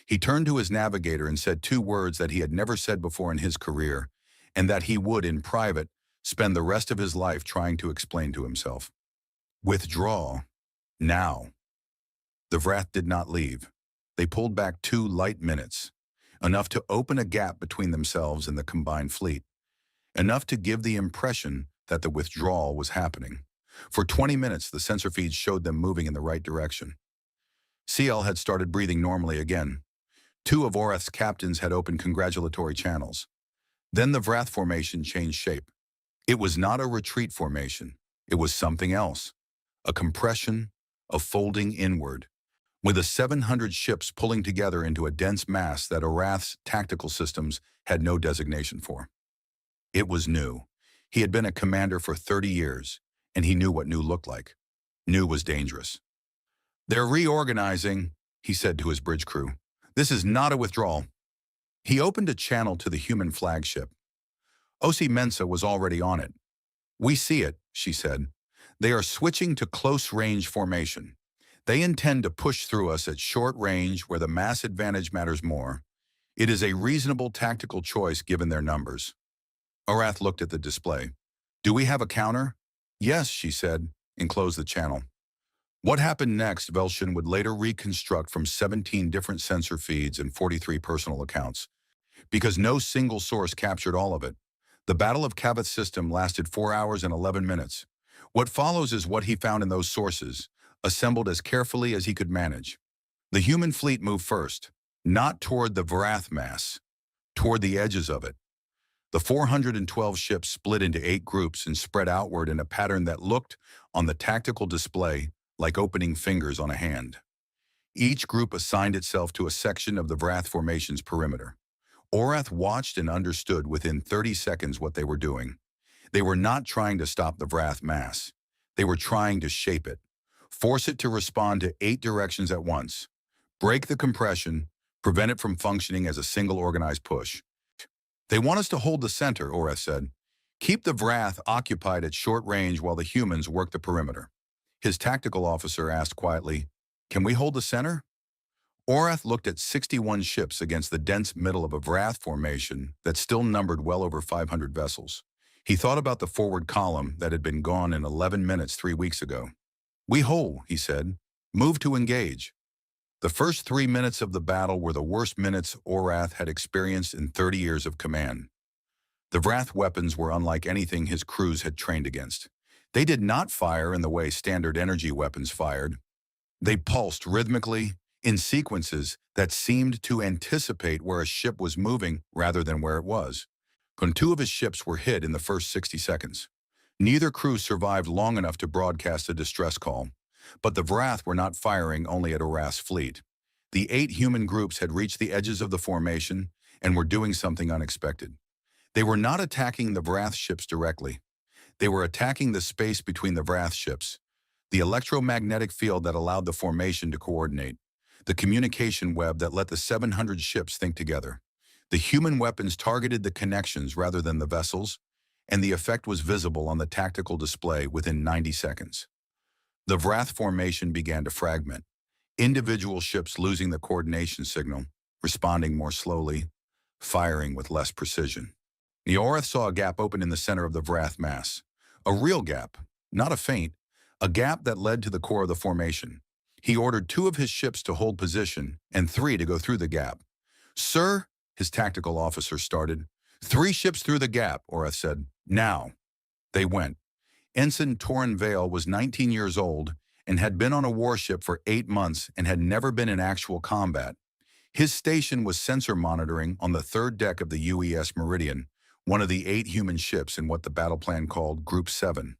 He turned to his navigator and said 2 words that he had never said before in his career, and that he would, in private, spend the rest of his life trying to explain to himself. Withdraw. Now. The Vrath did not leave. They pulled back 2 light minutes, enough to open a gap between themselves and the combined fleet, enough to give the impression that the withdrawal was happening. For 20 minutes, the sensor feeds showed them moving in the right direction. CL had started breathing normally again. 2 of Orath's captains had opened congratulatory channels. Then the Vrath formation changed shape. It was not a retreat formation. It was something else. A compression, a folding inward, with the 700 ships pulling together into a dense mass that Arath's tactical systems had no designation for. It was new. He had been a commander for 30 years, and he knew what new looked like. New was dangerous. "They're reorganizing," he said to his bridge crew. "This is not a withdrawal." He opened a channel to the human flagship. Osi Mensa was already on it. "We see it," she said. "They are switching to close-range formation. They intend to push through us at short range where the mass advantage matters more. It is a reasonable tactical choice given their numbers." Arath looked at the display. "Do we have a counter?" "Yes," she said, and closed the channel. What happened next, Velshin would later reconstruct from 17 different sensor feeds and 43 personal accounts, because no single source captured all of it. The Battle of Kavth system lasted 4 hours and 11 minutes. What follows is what he found in those sources, assembled as carefully as he could manage. The human fleet moved first, not toward the Vrath mass, toward the edges of it. The 412 ships split into 8 groups and spread outward in a pattern that looked, on the tactical display, like opening fingers on a hand. Each group assigned itself to a section of the Vrath formation's perimeter. Orath watched and understood within 30 seconds what they were doing. They were not trying to stop the Vrath mass. They were trying to shape it, force it to respond to 8 directions at once, break the compression, prevent it from functioning as a single organized push. "They want us to hold the center," Orath said. "Keep the Vrath occupied at short range while the humans work the perimeter." His tactical officer asked quietly, "Can we hold the center?" Orath looked at 61 ships against the dense middle of a Vrath formation that still numbered well over 500 vessels. He thought about the forward column that had been gone in 11 minutes 3 weeks ago. "We hold," he said. "Move to engage." The first 3 minutes of the battle were the worst minutes Orath had experienced in 30 years of command. The Vrath weapons were unlike anything his crews had trained against. They did not fire in the way standard energy weapons fired. They pulsed rhythmically, in sequences that seemed to anticipate where a ship was moving rather than where it was. When 2 of his ships were hit in the first 60 seconds. Neither crew survived long enough to broadcast a distress call, but the Vrath were not firing only at Arath's fleet. The 8 human groups had reached the edges of the formation and were doing something unexpected. They were not attacking the Vrath ships directly. They were attacking the space between the Vrath ships, the electromagnetic field that allowed the formation to coordinate, the communication web that let the 700 ships think together. The human weapons targeted the connections rather than the vessels, and the effect was visible on the tactical display within 90 seconds. The Vrath formation began to fragment, individual ships losing the coordination signal, responding more slowly, firing with less precision. Orath saw a gap open in the center of the Vrath mass. A real gap, not a feint, a gap that led to the core of the formation. He ordered 2 of his ships to hold position and 3 to go through the gap. "Sir," his tactical officer started. "3 ships through the gap," Orath said. "Now." They went. Ensign Torin Vale was 19 years old and had been on a warship for 8 months and had never been in actual combat. His station was sensor monitoring on the 3rd deck of the UES Meridian, one of the 8 human ships in what the battle plan called Group 7.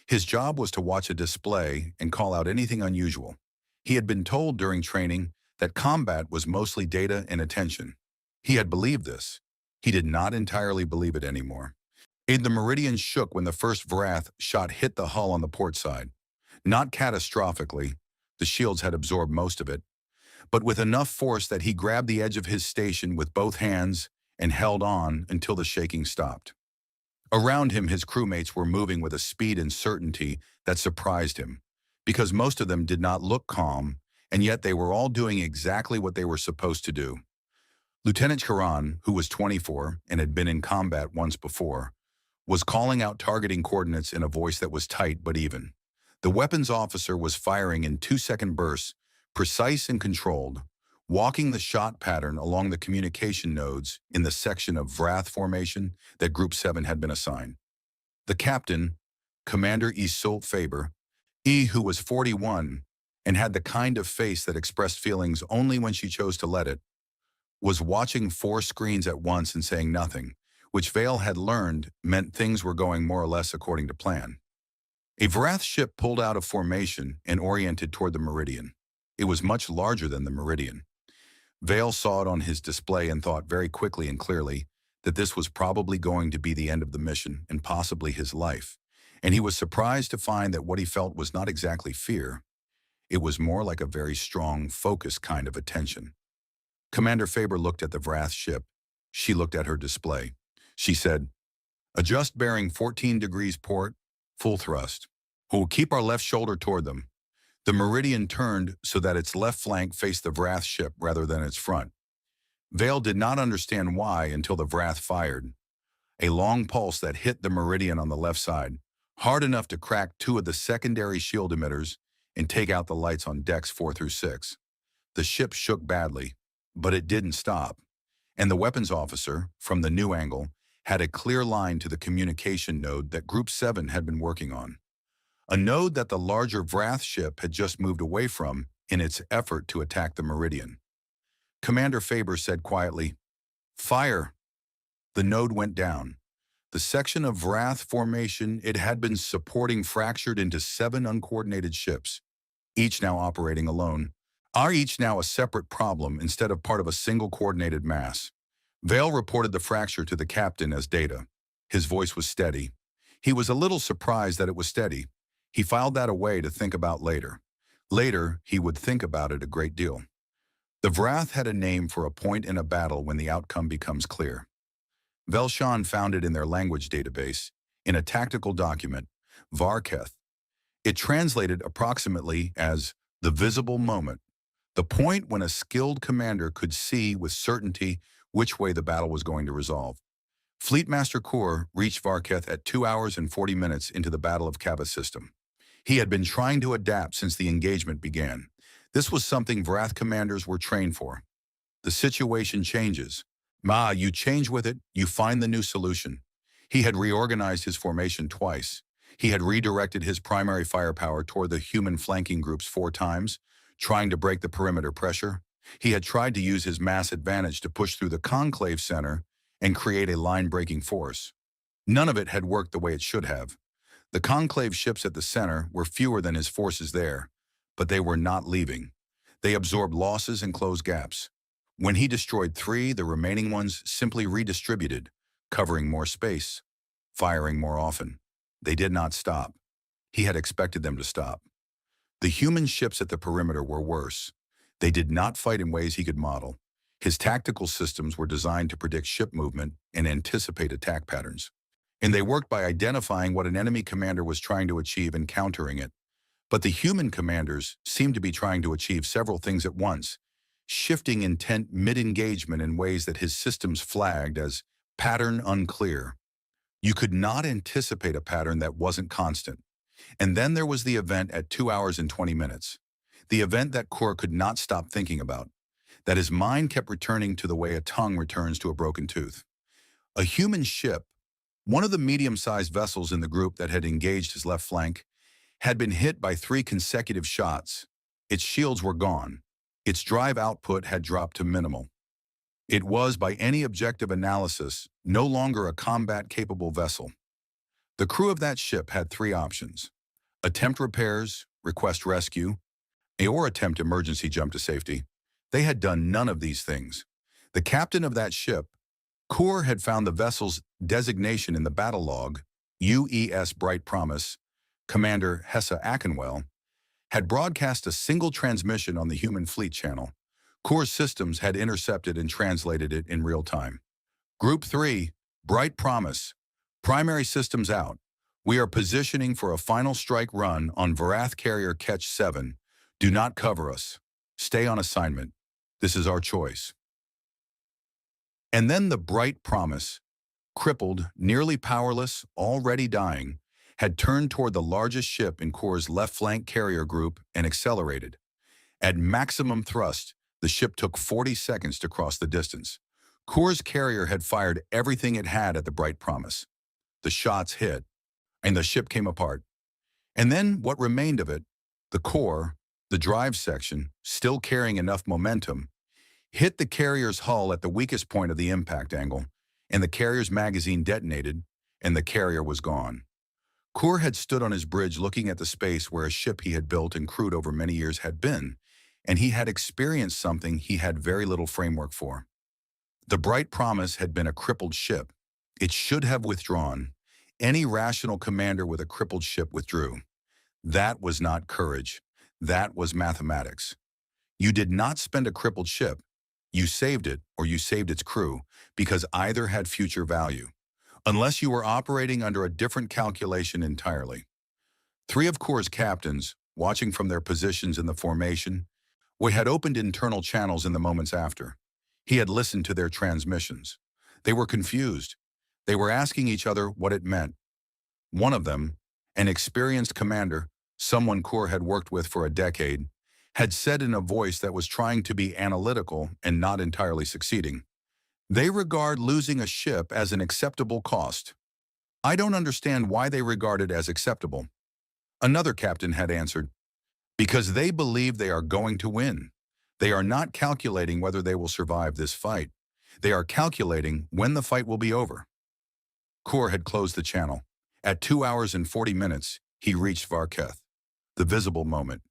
His job was to watch a display and call out anything unusual. He had been told during training that combat was mostly data and attention. He had believed this. He did not entirely believe it anymore. The Meridian shook when the first Vrath shot hit the hull on the port side. Not catastrophically, the shields had absorbed most of it, but with enough force that he grabbed the edge of his station with both hands and held on until the shaking stopped. Around him, his crewmates were moving with a speed and certainty that surprised him, because most of them did not look calm, and yet they were all doing exactly what they were supposed to do. Lieutenant Charan, who was 24 and had been in combat once before, was calling out targeting coordinates in a voice that was tight but even. The weapons officer was firing in 2-second bursts, precise and controlled, walking the shot pattern along the communication nodes in the section of Vrath formation that Group 7 had been assigned. The captain, Commander Isolde Faber, who was 41 and had the kind of face that expressed feelings only when she chose to let it, was watching 4 screens at once and saying nothing, which Vale had learned meant things were going more or less according to plan. A Vrath ship pulled out of formation and oriented toward the meridian. It was much larger than the meridian. Vale saw it on his display and thought very quickly and clearly that this was probably going to be the end of the mission and possibly his life. And he was surprised to find that what he felt was not exactly fear. It was more like a very strong, focused kind of attention. Commander Faber looked at the Vrath ship. She looked at her display. She said, "Adjust bearing 14 degrees port, full thrust. We'll keep our left shoulder toward them." The meridian turned so that its left flank faced the Vrath ship rather than its front. Vale did not understand why until the Vrath fired. A long pulse that hit the meridian on the left side, hard enough to crack two of the secondary shield emitters and take out the lights on decks 4 through 6. The ship shook badly, but it didn't stop. And the weapons officer, from the new angle, had a clear line to the communication node that Group 7 had been working on. A node that the larger Vrath ship had just moved away from in its effort to attack the meridian. Commander Faber said quietly, "Fire." The node went down. The section of Vrath formation it had been supporting fractured into 7 uncoordinated ships, each now operating alone, are each now a separate problem instead of part of a single coordinated mass. Vale reported the fracture to the captain as data. His voice was steady. He was a little surprised that it was steady. He filed that away to think about later. Later, he would think about it a great deal. The Vrath had a name for a point in a battle when the outcome becomes clear. Velshan found it in their language database, in a tactical document, Kavth. It translated approximately as the visible moment, the point when a skilled commander could see with certainty which way the battle was going to resolve. Fleetmaster Kor reached Kavth at 2 hours and 40 minutes into the Battle of Kavth system. He had been trying to adapt since the engagement began. This was something Vrath commanders were trained for. The situation changes. You change with it, you find the new solution. He had reorganized his formation twice. He had redirected his primary firepower toward the human flanking groups 4 times, trying to break the perimeter pressure. He had tried to use his mass advantage to push through the conclave center and create a line-breaking force. None of it had worked the way it should have. The conclave ships at the center were fewer than his forces there, but they were not leaving. They absorbed losses and closed gaps. When he destroyed 3, the remaining ones simply redistributed, covering more space, firing more often. They did not stop. He had expected them to stop. The human ships at the perimeter were worse. They did not fight in ways he could model. His tactical systems were designed to predict ship movement and anticipate attack patterns. And they worked by identifying what an enemy commander was trying to achieve and countering it. But the human commanders seemed to be trying to achieve several things at once, shifting intent mid-engagement in ways that his systems flagged as pattern unclear. You could not anticipate a pattern that wasn't constant. And then there was the event at 2 hours and 20 minutes. The event that Kor could not stop thinking about, that his mind kept returning to the way a tongue returns to a broken tooth. A human ship, one of the medium-sized vessels in the group that had engaged his left flank, had been hit by 3 consecutive shots. Its shields were gone. Its drive output had dropped to minimal. It was, by any objective analysis, no longer a combat-capable vessel. The crew of that ship had 3 options: attempt repairs, request rescue, or attempt emergency jump to safety. They had done none of these things. The captain of that ship, Kor, had found the vessel's designation in the battle log, UES Bright Promise. Commander Hessa Akenwell had broadcast a single transmission on the human fleet channel. Kor's systems had intercepted and translated it in real time. Group 3, Bright Promise. Primary systems out. We are positioning for a final strike run on Vrath carrier Ketch 7. Do not cover us. Stay on assignment. This is our choice. And then the Bright Promise, crippled, nearly powerless, already dying, had turned toward the largest ship in Kor's left flank carrier group and accelerated. At maximum thrust, the ship took 40 seconds to cross the distance. Kor's carrier had fired everything it had at the Bright Promise. The shots hit, and the ship came apart. And then what remained of it, the core, the drive section, still carrying enough momentum, hit the carrier's hull at the weakest point of the impact angle and the carrier's magazine detonated, and the carrier was gone. Kur had stood on his bridge looking at the space where a ship he had built and crewed over many years had been, and he had experienced something he had very little framework for. The bright promise had been a crippled ship. It should have withdrawn. Any rational commander with a crippled ship withdrew. That was not courage. That was mathematics. You did not spend a crippled ship. You saved it, or you saved its crew, because either had future value, unless you were operating under a different calculation entirely. Three of Kur's captains, watching from their positions in the formation, had opened internal channels in the moments after. He had listened to their transmissions. They were confused. They were asking each other what it meant. One of them, an experienced commander, someone Kur had worked with for a decade, had said in a voice that was trying to be analytical and not entirely succeeding, "They regard losing a ship as an acceptable cost. I don't understand why they regard it as acceptable." Another captain had answered, "Because they believe they are going to win. They are not calculating whether they will survive this fight. They are calculating when the fight will be over." Kur had closed the channel. At 2 hours and 40 minutes, he reached Kavth, the visible moment.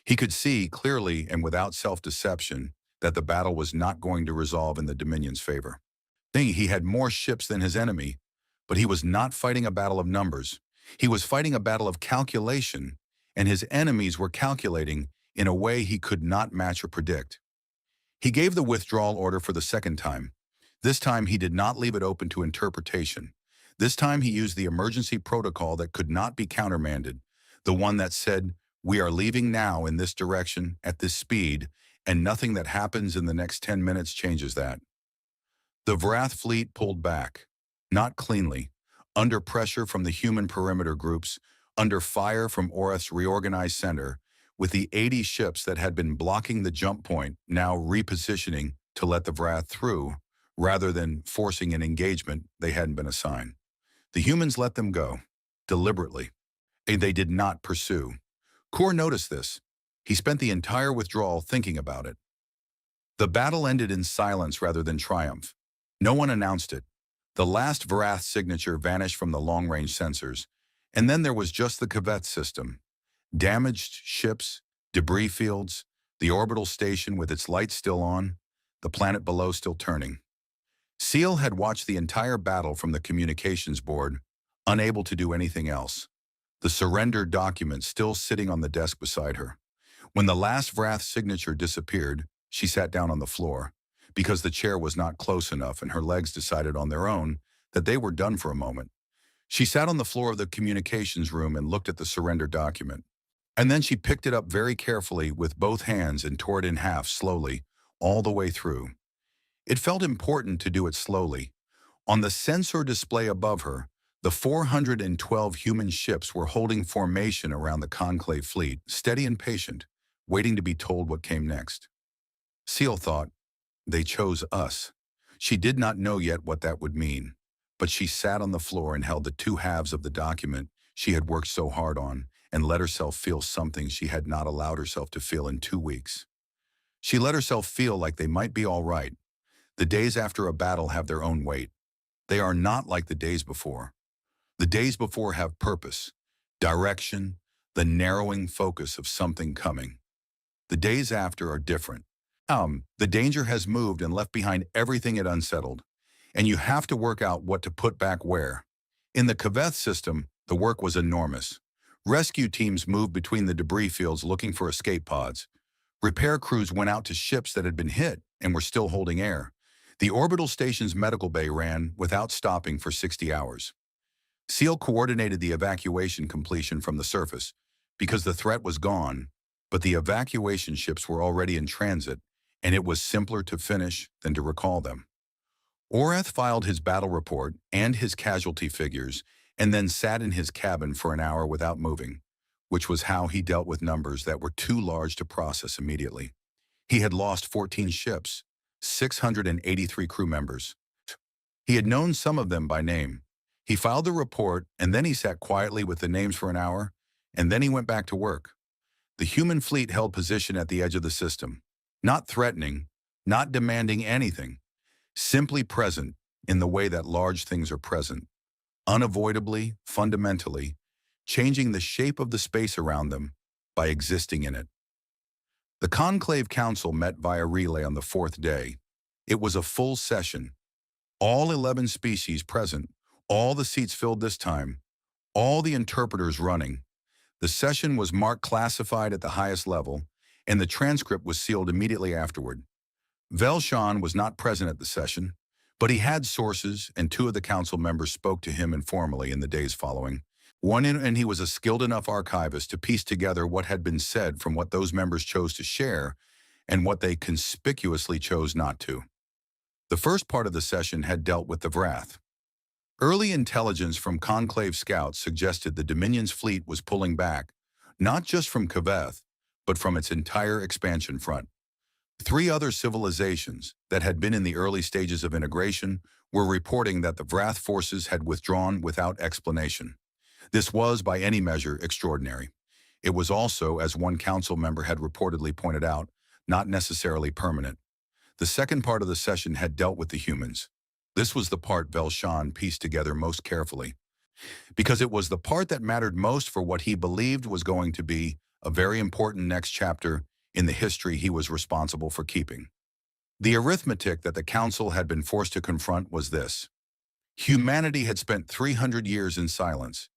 He could see clearly and without self-deception that the battle was not going to resolve in the Dominion's favor. He had more ships than his enemy, but he was not fighting a battle of numbers. He was fighting a battle of calculation, and his enemies were calculating in a way he could not match or predict. He gave the withdrawal order for the second time. This time he did not leave it open to interpretation. This time he used the emergency protocol that could not be countermanded, the one that said, "We are leaving now in this direction, at this speed, and nothing that happens in the next 10 minutes changes that." The Vrath fleet pulled back, not cleanly, under pressure from the human perimeter groups, under fire from Orath's reorganized center, with the 80 ships that had been blocking the jump point now repositioning to let the Vrath through, rather than forcing an engagement they hadn't been assigned. The humans let them go, deliberately. They did not pursue. Kur noticed this. He spent the entire withdrawal thinking about it. The battle ended in silence rather than triumph. No one announced it. The last Vrath signature vanished from the long-range sensors, and then there was just the Kavth system. Damaged ships, debris fields, the orbital station with its lights still on, the planet below still turning. Seal had watched the entire battle from the communications board, unable to do anything else. The surrender document still sitting on the desk beside her. When the last Vrath signature disappeared, she sat down on the floor, because the chair was not close enough and her legs decided on their own that they were done for a moment. She sat on the floor of the communications room and looked at the surrender document. And then she picked it up very carefully with both hands and tore it in half slowly, all the way through. It felt important to do it slowly. On the sensor display above her, the 412 human ships were holding formation around the Conclave fleet, steady and patient, waiting to be told what came next. Seal thought, they chose us. She did not know yet what that would mean, but she sat on the floor and held the two halves of the document she had worked so hard on and let herself feel something she had not allowed herself to feel in 2 weeks. She let herself feel like they might be all right. The days after a battle have their own weight. They are not like the days before. The days before have purpose, direction, the narrowing focus of something coming. The days after are different. The danger has moved and left behind everything it unsettled, and you have to work out what to put back where. In the Kavth system, the work was enormous. Rescue teams moved between the debris fields looking for escape pods. Repair crews went out to ships that had been hit and were still holding air. The orbital station's medical bay ran without stopping for 60 hours. Seal coordinated the evacuation completion from the surface because the threat was gone, but the evacuation ships were already in transit, and it was simpler to finish than to recall them. Orath filed his battle report and his casualty figures and then sat in his cabin for an hour without moving, which was how he dealt with numbers that were too large to process immediately. He had lost 14 ships, 683 crew members. He had known some of them by name. He filed the report, and then he sat quietly with the names for an hour, and then he went back to work. The human fleet held position at the edge of the system, not threatening, not demanding anything, simply present, in the way that large things are present, unavoidably, fundamentally, changing the shape of the space around them by existing in it. The Conclave Council met via relay on the fourth day. It was a full session. All 11 species present, all the seats filled this time, all the interpreters running. The session was marked classified at the highest level, and the transcript was sealed immediately afterward. Velshan was not present at the session, but he had sources, and two of the council members spoke to him informally in the days following. And he was a skilled enough archivist to piece together what had been said from what those members chose to share and what they conspicuously chose not to. The first part of the session had dealt with the Vrath. Early intelligence from Conclave scouts suggested the Dominion's fleet was pulling back, not just from Kavth, but from its entire expansion front. Three other civilizations that had been in the early stages of integration were reporting that the Vrath forces had withdrawn without explanation. This was, by any measure, extraordinary. It was also, as one council member had reportedly pointed out, not necessarily permanent. The second part of the session had dealt with the humans. This was the part Velshan pieced together most carefully, because it was the part that mattered most for what he believed was going to be a very important next chapter in the history he was responsible for keeping. The arithmetic that the council had been forced to confront was this. Humanity had spent 300 years in silence.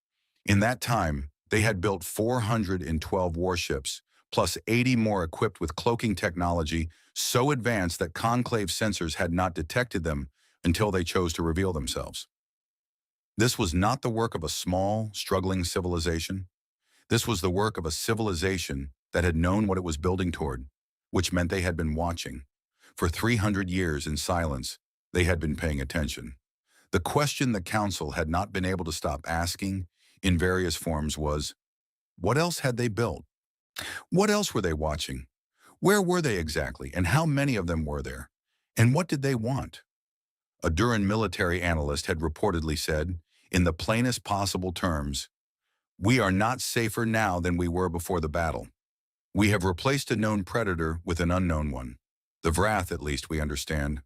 In that time, they had built 412 warships, plus 80 more equipped with cloaking technology so advanced that Conclave sensors had not detected them until they chose to reveal themselves. This was not the work of a small, struggling civilization. This was the work of a civilization that had known what it was building toward, which meant they had been watching. For 300 years in silence, they had been paying attention. The question the council had not been able to stop asking in various forms was, what else had they built? What else were they watching? Where were they exactly, and how many of them were there? And what did they want? A Duran military analyst had reportedly said, in the plainest possible terms, "We are not safer now than we were before the battle. We have replaced a known predator with an unknown one. The Vrath, at least, we understand.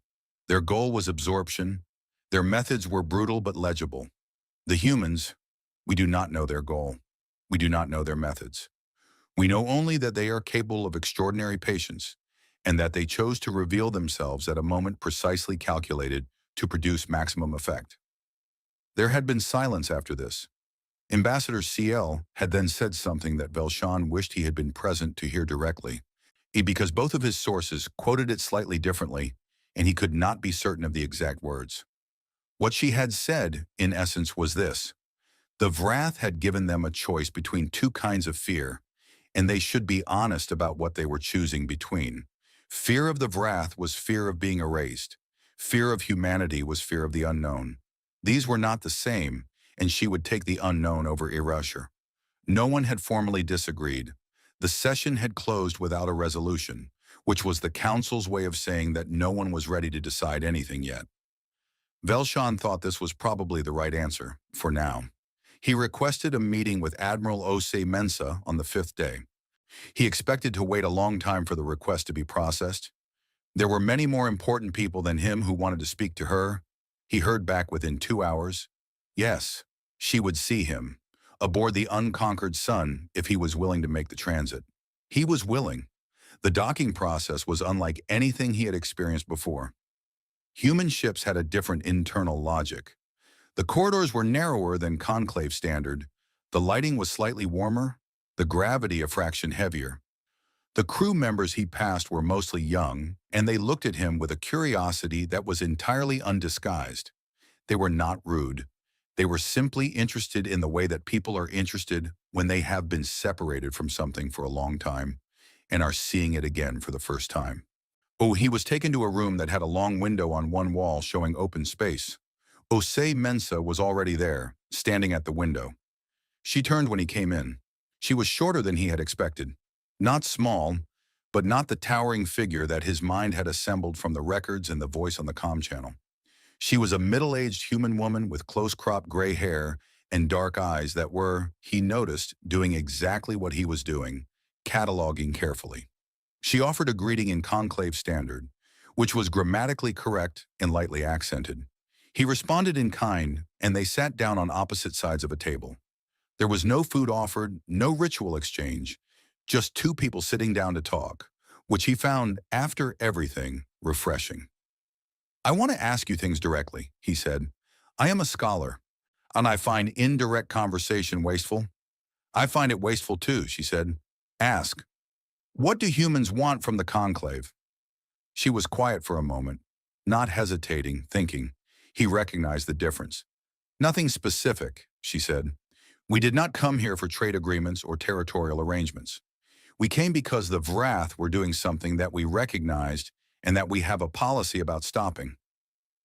Their goal was absorption. Their methods were brutal but legible. The humans, we do not know their goal. We do not know their methods. We know only that they are capable of extraordinary patience, and that they chose to reveal themselves at a moment precisely calculated to produce maximum effect." There had been silence after this. Ambassador CL had then said something that Velshan wished he had been present to hear directly, because both of his sources quoted it slightly differently, and he could not be certain of the exact words. What she had said, in essence, was this. The Vrath had given them a choice between two kinds of fear, and they should be honest about what they were choosing between. Fear of the Vrath was fear of being erased. Fear of humanity was fear of the unknown. These were not the same, and she would take the unknown over erasure. No one had formally disagreed. The session had closed without a resolution, which was the council's way of saying that no one was ready to decide anything yet. Velshan thought this was probably the right answer, for now. He requested a meeting with Admiral Osei Mensa on the fifth day. He expected to wait a long time for the request to be processed. There were many more important people than him who wanted to speak to her. He heard back within 2 hours. Yes, she would see him, aboard the unconquered Sun, if he was willing to make the transit. He was willing. The docking process was unlike anything he had experienced before. Human ships had a different internal logic. The corridors were narrower than Conclave standard. The lighting was slightly warmer, the gravity a fraction heavier. The crew members he passed were mostly young, and they looked at him with a curiosity that was entirely undisguised. They were not rude. They were simply interested in the way that people are interested when they have been separated from something for a long time and are seeing it again for the first time. Oh, he was taken to a room that had a long window on one wall showing open space. Osei Mensa was already there, standing at the window. She turned when he came in. She was shorter than he had expected. Not small, but not the towering figure that his mind had assembled from the records and the voice on the comm channel. She was a middle-aged human woman with close-cropped gray hair and dark eyes that were, he noticed, doing exactly what he was doing, cataloging carefully. She offered a greeting in Conclave standard, which was grammatically correct and lightly accented. He responded in kind, and they sat down on opposite sides of a table. There was no food offered, no ritual exchange, just two people sitting down to talk, which he found, after everything, refreshing. "I want to ask you things directly," he said. "I am a scholar, and I find indirect conversation wasteful." "I find it wasteful too," she said. "Ask, what do humans want from the conclave?" She was quiet for a moment, not hesitating, thinking. He recognized the difference. "Nothing specific," she said. "We did not come here for trade agreements or territorial arrangements. We came because the Vrath were doing something that we recognized and that we have a policy about stopping."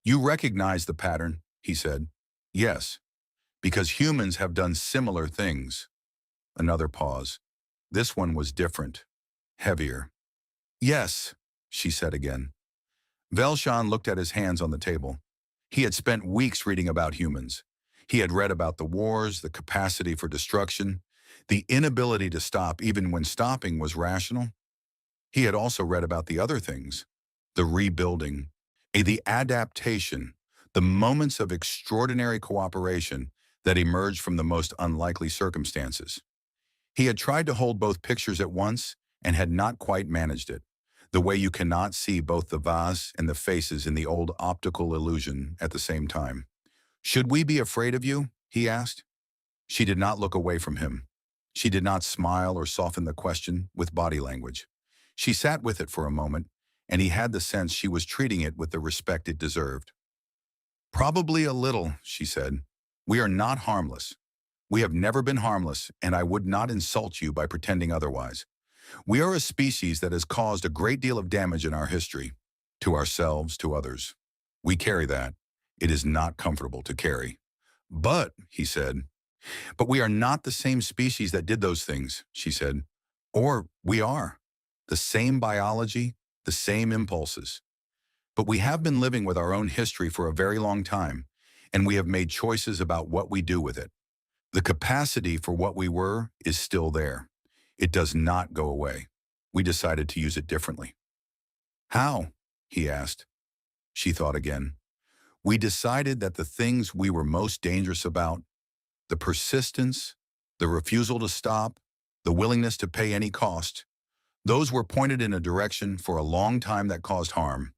"You recognize the pattern," he said. "Yes, because humans have done similar things." Another pause. This one was different, heavier. "Yes," she said again. Velshan looked at his hands on the table. He had spent weeks reading about humans. He had read about the wars, the capacity for destruction, the inability to stop even when stopping was rational. He had also read about the other things, the rebuilding, the adaptation, the moments of extraordinary cooperation that emerged from the most unlikely circumstances. He had tried to hold both pictures at once and had not quite managed it, the way you cannot see both the vase and the faces in the old optical illusion at the same time. "Should we be afraid of you?" he asked. She did not look away from him. She did not smile or soften the question with body language. She sat with it for a moment, and he had the sense she was treating it with the respect it deserved. "Probably a little," she said. "We are not harmless. We have never been harmless, and I would not insult you by pretending otherwise. We are a species that has caused a great deal of damage in our history, to ourselves, to others. We carry that. It is not comfortable to carry." "But," he said. "But we are not the same species that did those things," she said. "Or we are. The same biology, the same impulses. But we have been living with our own history for a very long time, and we have made choices about what we do with it. The capacity for what we were is still there. It does not go away. We decided to use it differently." "How?" he asked. She thought again. "We decided that the things we were most dangerous about, the persistence, the refusal to stop, the willingness to pay any cost, those were pointed in a direction for a long time that caused harm.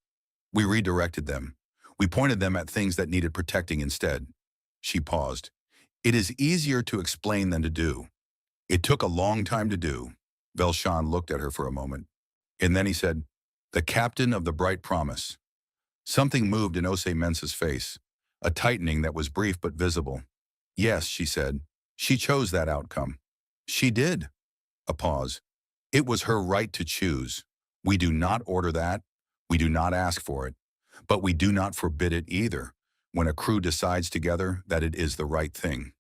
We redirected them. We pointed them at things that needed protecting instead." She paused. "It is easier to explain than to do. It took a long time to do." Velshan looked at her for a moment, and then he said, "The captain of the Bright Promise." Something moved in Ose Mensa's face, a tightening that was brief but visible. "Yes," she said. "She chose that outcome." "She did." A pause. "It was her right to choose. We do not order that. We do not ask for it. But we do not forbid it either, when a crew decides together that it is the right thing."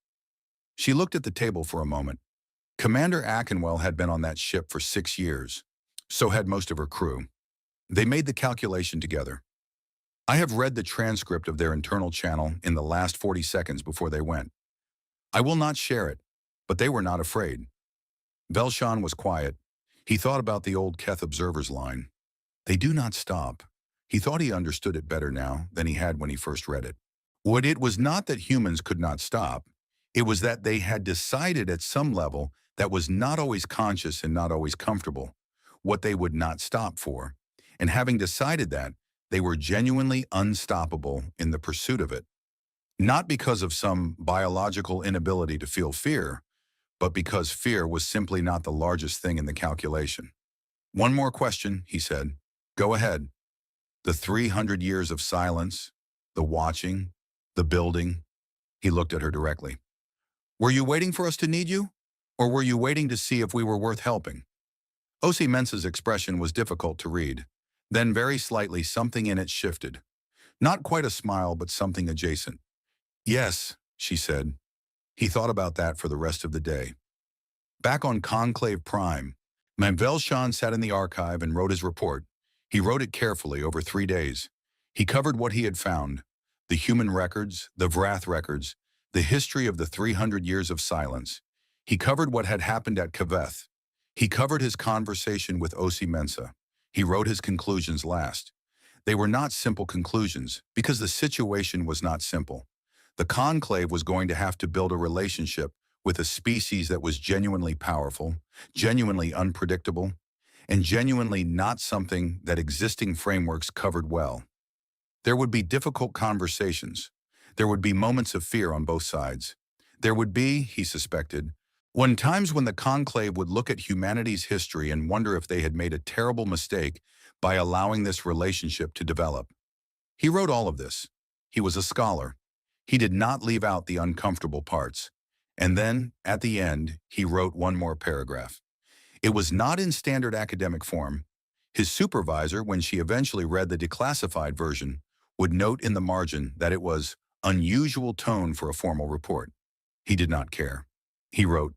She looked at the table for a moment. Commander Akinwell had been on that ship for 6 years. So had most of her crew. They made the calculation together. "I have read the transcript of their internal channel in the last 40 seconds before they went. I will not share it, but they were not afraid." Velshan was quiet. He thought about the old Kavth observer's line. "They do not stop." He thought he understood it better now than he had when he first read it. What it was not that humans could not stop. It was that they had decided at some level that was not always conscious and not always comfortable, what they would not stop for. And having decided that, they were genuinely unstoppable in the pursuit of it. Not because of some biological inability to feel fear, but because fear was simply not the largest thing in the calculation. "One more question," he said. "Go ahead." "The 300 years of silence, the watching, the building." He looked at her directly. "Were you waiting for us to need you? Or were you waiting to see if we were worth helping?" Ose Mensa's expression was difficult to read. Then very slightly something in it shifted. Not quite a smile, but something adjacent. "Yes," she said. He thought about that for the rest of the day. Back on Conclave Prime, Velshan sat in the archive and wrote his report. He wrote it carefully over 3 days. He covered what he had found, the human records, the Vrath records, the history of the 300 years of silence. He covered what had happened at Kavth. He covered his conversation with Ose Mensa. He wrote his conclusions last. They were not simple conclusions, because the situation was not simple. The conclave was going to have to build a relationship with a species that was genuinely powerful, genuinely unpredictable, and genuinely not something that existing frameworks covered well. There would be difficult conversations. There would be moments of fear on both sides. There would be, he suspected, times when the conclave would look at humanity's history and wonder if they had made a terrible mistake by allowing this relationship to develop. He wrote all of this. He was a scholar. He did not leave out the uncomfortable parts. And then, at the end, he wrote one more paragraph. It was not in standard academic form. His supervisor, when she eventually read the declassified version, would note in the margin that it was unusual tone for a formal report. He did not care. He wrote,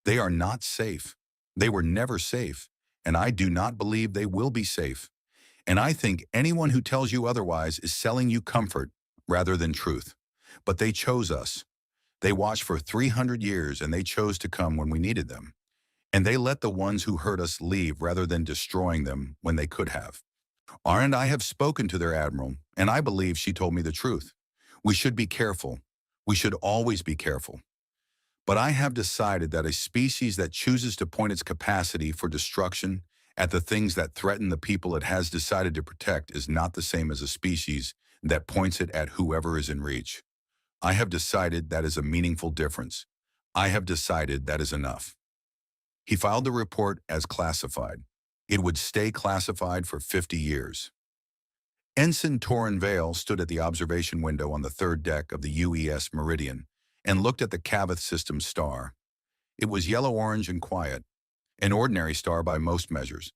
"They are not safe. They were never safe, and I do not believe they will be safe. And I think anyone who tells you otherwise is selling you comfort rather than truth. But they chose us. They watched for 300 years, and they chose to come when we needed them. And they let the ones who hurt us leave rather than destroying them when they could have. And I have spoken to their admiral, and I believe she told me the truth. We should be careful. We should always be careful. But I have decided that a species that chooses to point its capacity for destruction at the things that threaten the people it has decided to protect is not the same as a species that points it at whoever is in reach. I have decided that is a meaningful difference. I have decided that is enough." He filed the report as classified. It would stay classified for 50 years. Ensign Torrin Vale stood at the observation window on the third deck of the UES Meridian and looked at the Kavth system star. It was yellow-orange and quiet, an ordinary star by most measures,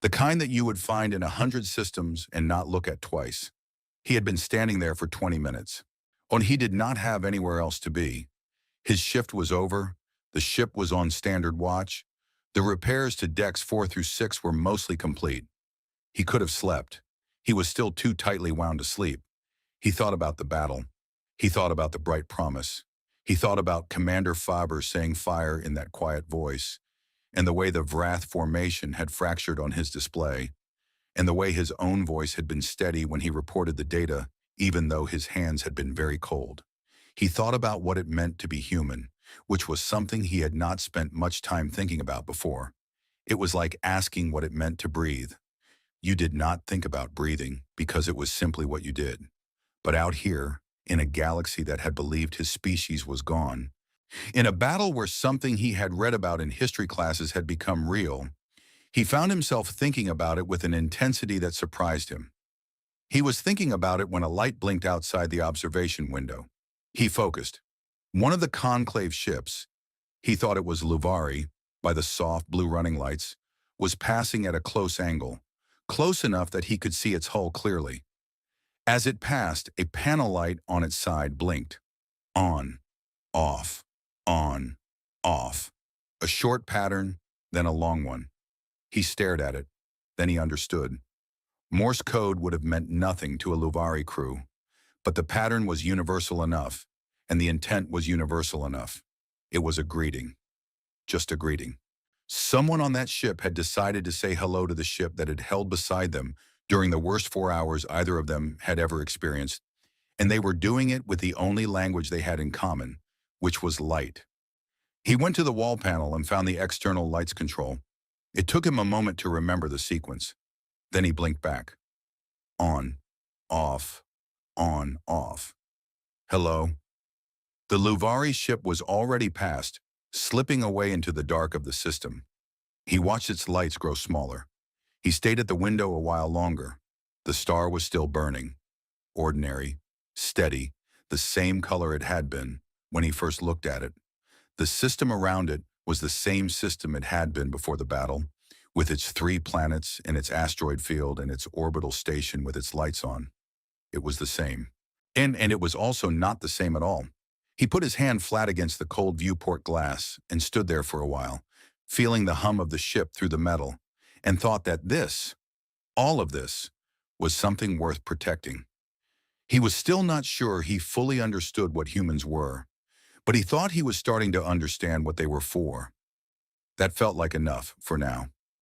the kind that you would find in 100 systems and not look at twice. He had been standing there for 20 minutes. And he did not have anywhere else to be. His shift was over. The ship was on standard watch. The repairs to decks 4 through 6 were mostly complete. He could have slept. He was still too tightly wound to sleep. He thought about the battle. He thought about the bright promise. He thought about Commander Faber saying fire in that quiet voice, and the way the Vrath formation had fractured on his display, and the way his own voice had been steady when he reported the data, even though his hands had been very cold. He thought about what it meant to be human, which was something he had not spent much time thinking about before. It was like asking what it meant to breathe. You did not think about breathing because it was simply what you did. But out here, in a galaxy that had believed his species was gone, in a battle where something he had read about in history classes had become real, he found himself thinking about it with an intensity that surprised him. He was thinking about it when a light blinked outside the observation window. He focused. One of the conclave ships, he thought it was Luvari, by the soft blue running lights, was passing at a close angle, close enough that he could see its hull clearly. As it passed, a panel light on its side blinked. On, off, on, off. A short pattern, then a long one. He stared at it. Then he understood. Morse code would have meant nothing to a Luvari crew, but the pattern was universal enough, and the intent was universal enough. It was a greeting. Just a greeting. Someone on that ship had decided to say hello to the ship that had held beside them during the worst 4 hours either of them had ever experienced, and they were doing it with the only language they had in common, which was light. He went to the wall panel and found the external lights control. It took him a moment to remember the sequence. Then he blinked back. On, off, on, off. Hello. The Luvari ship was already past, slipping away into the dark of the system. He watched its lights grow smaller. He stayed at the window a while longer. The star was still burning. Ordinary, steady, the same color it had been when he first looked at it. The system around it was the same system it had been before the battle, with its 3 planets and its asteroid field and its orbital station with its lights on. It was the same. And it was also not the same at all. He put his hand flat against the cold viewport glass and stood there for a while, feeling the hum of the ship through the metal, and thought that this, all of this, was something worth protecting. He was still not sure he fully understood what humans were, but he thought he was starting to understand what they were for. That felt like enough for now.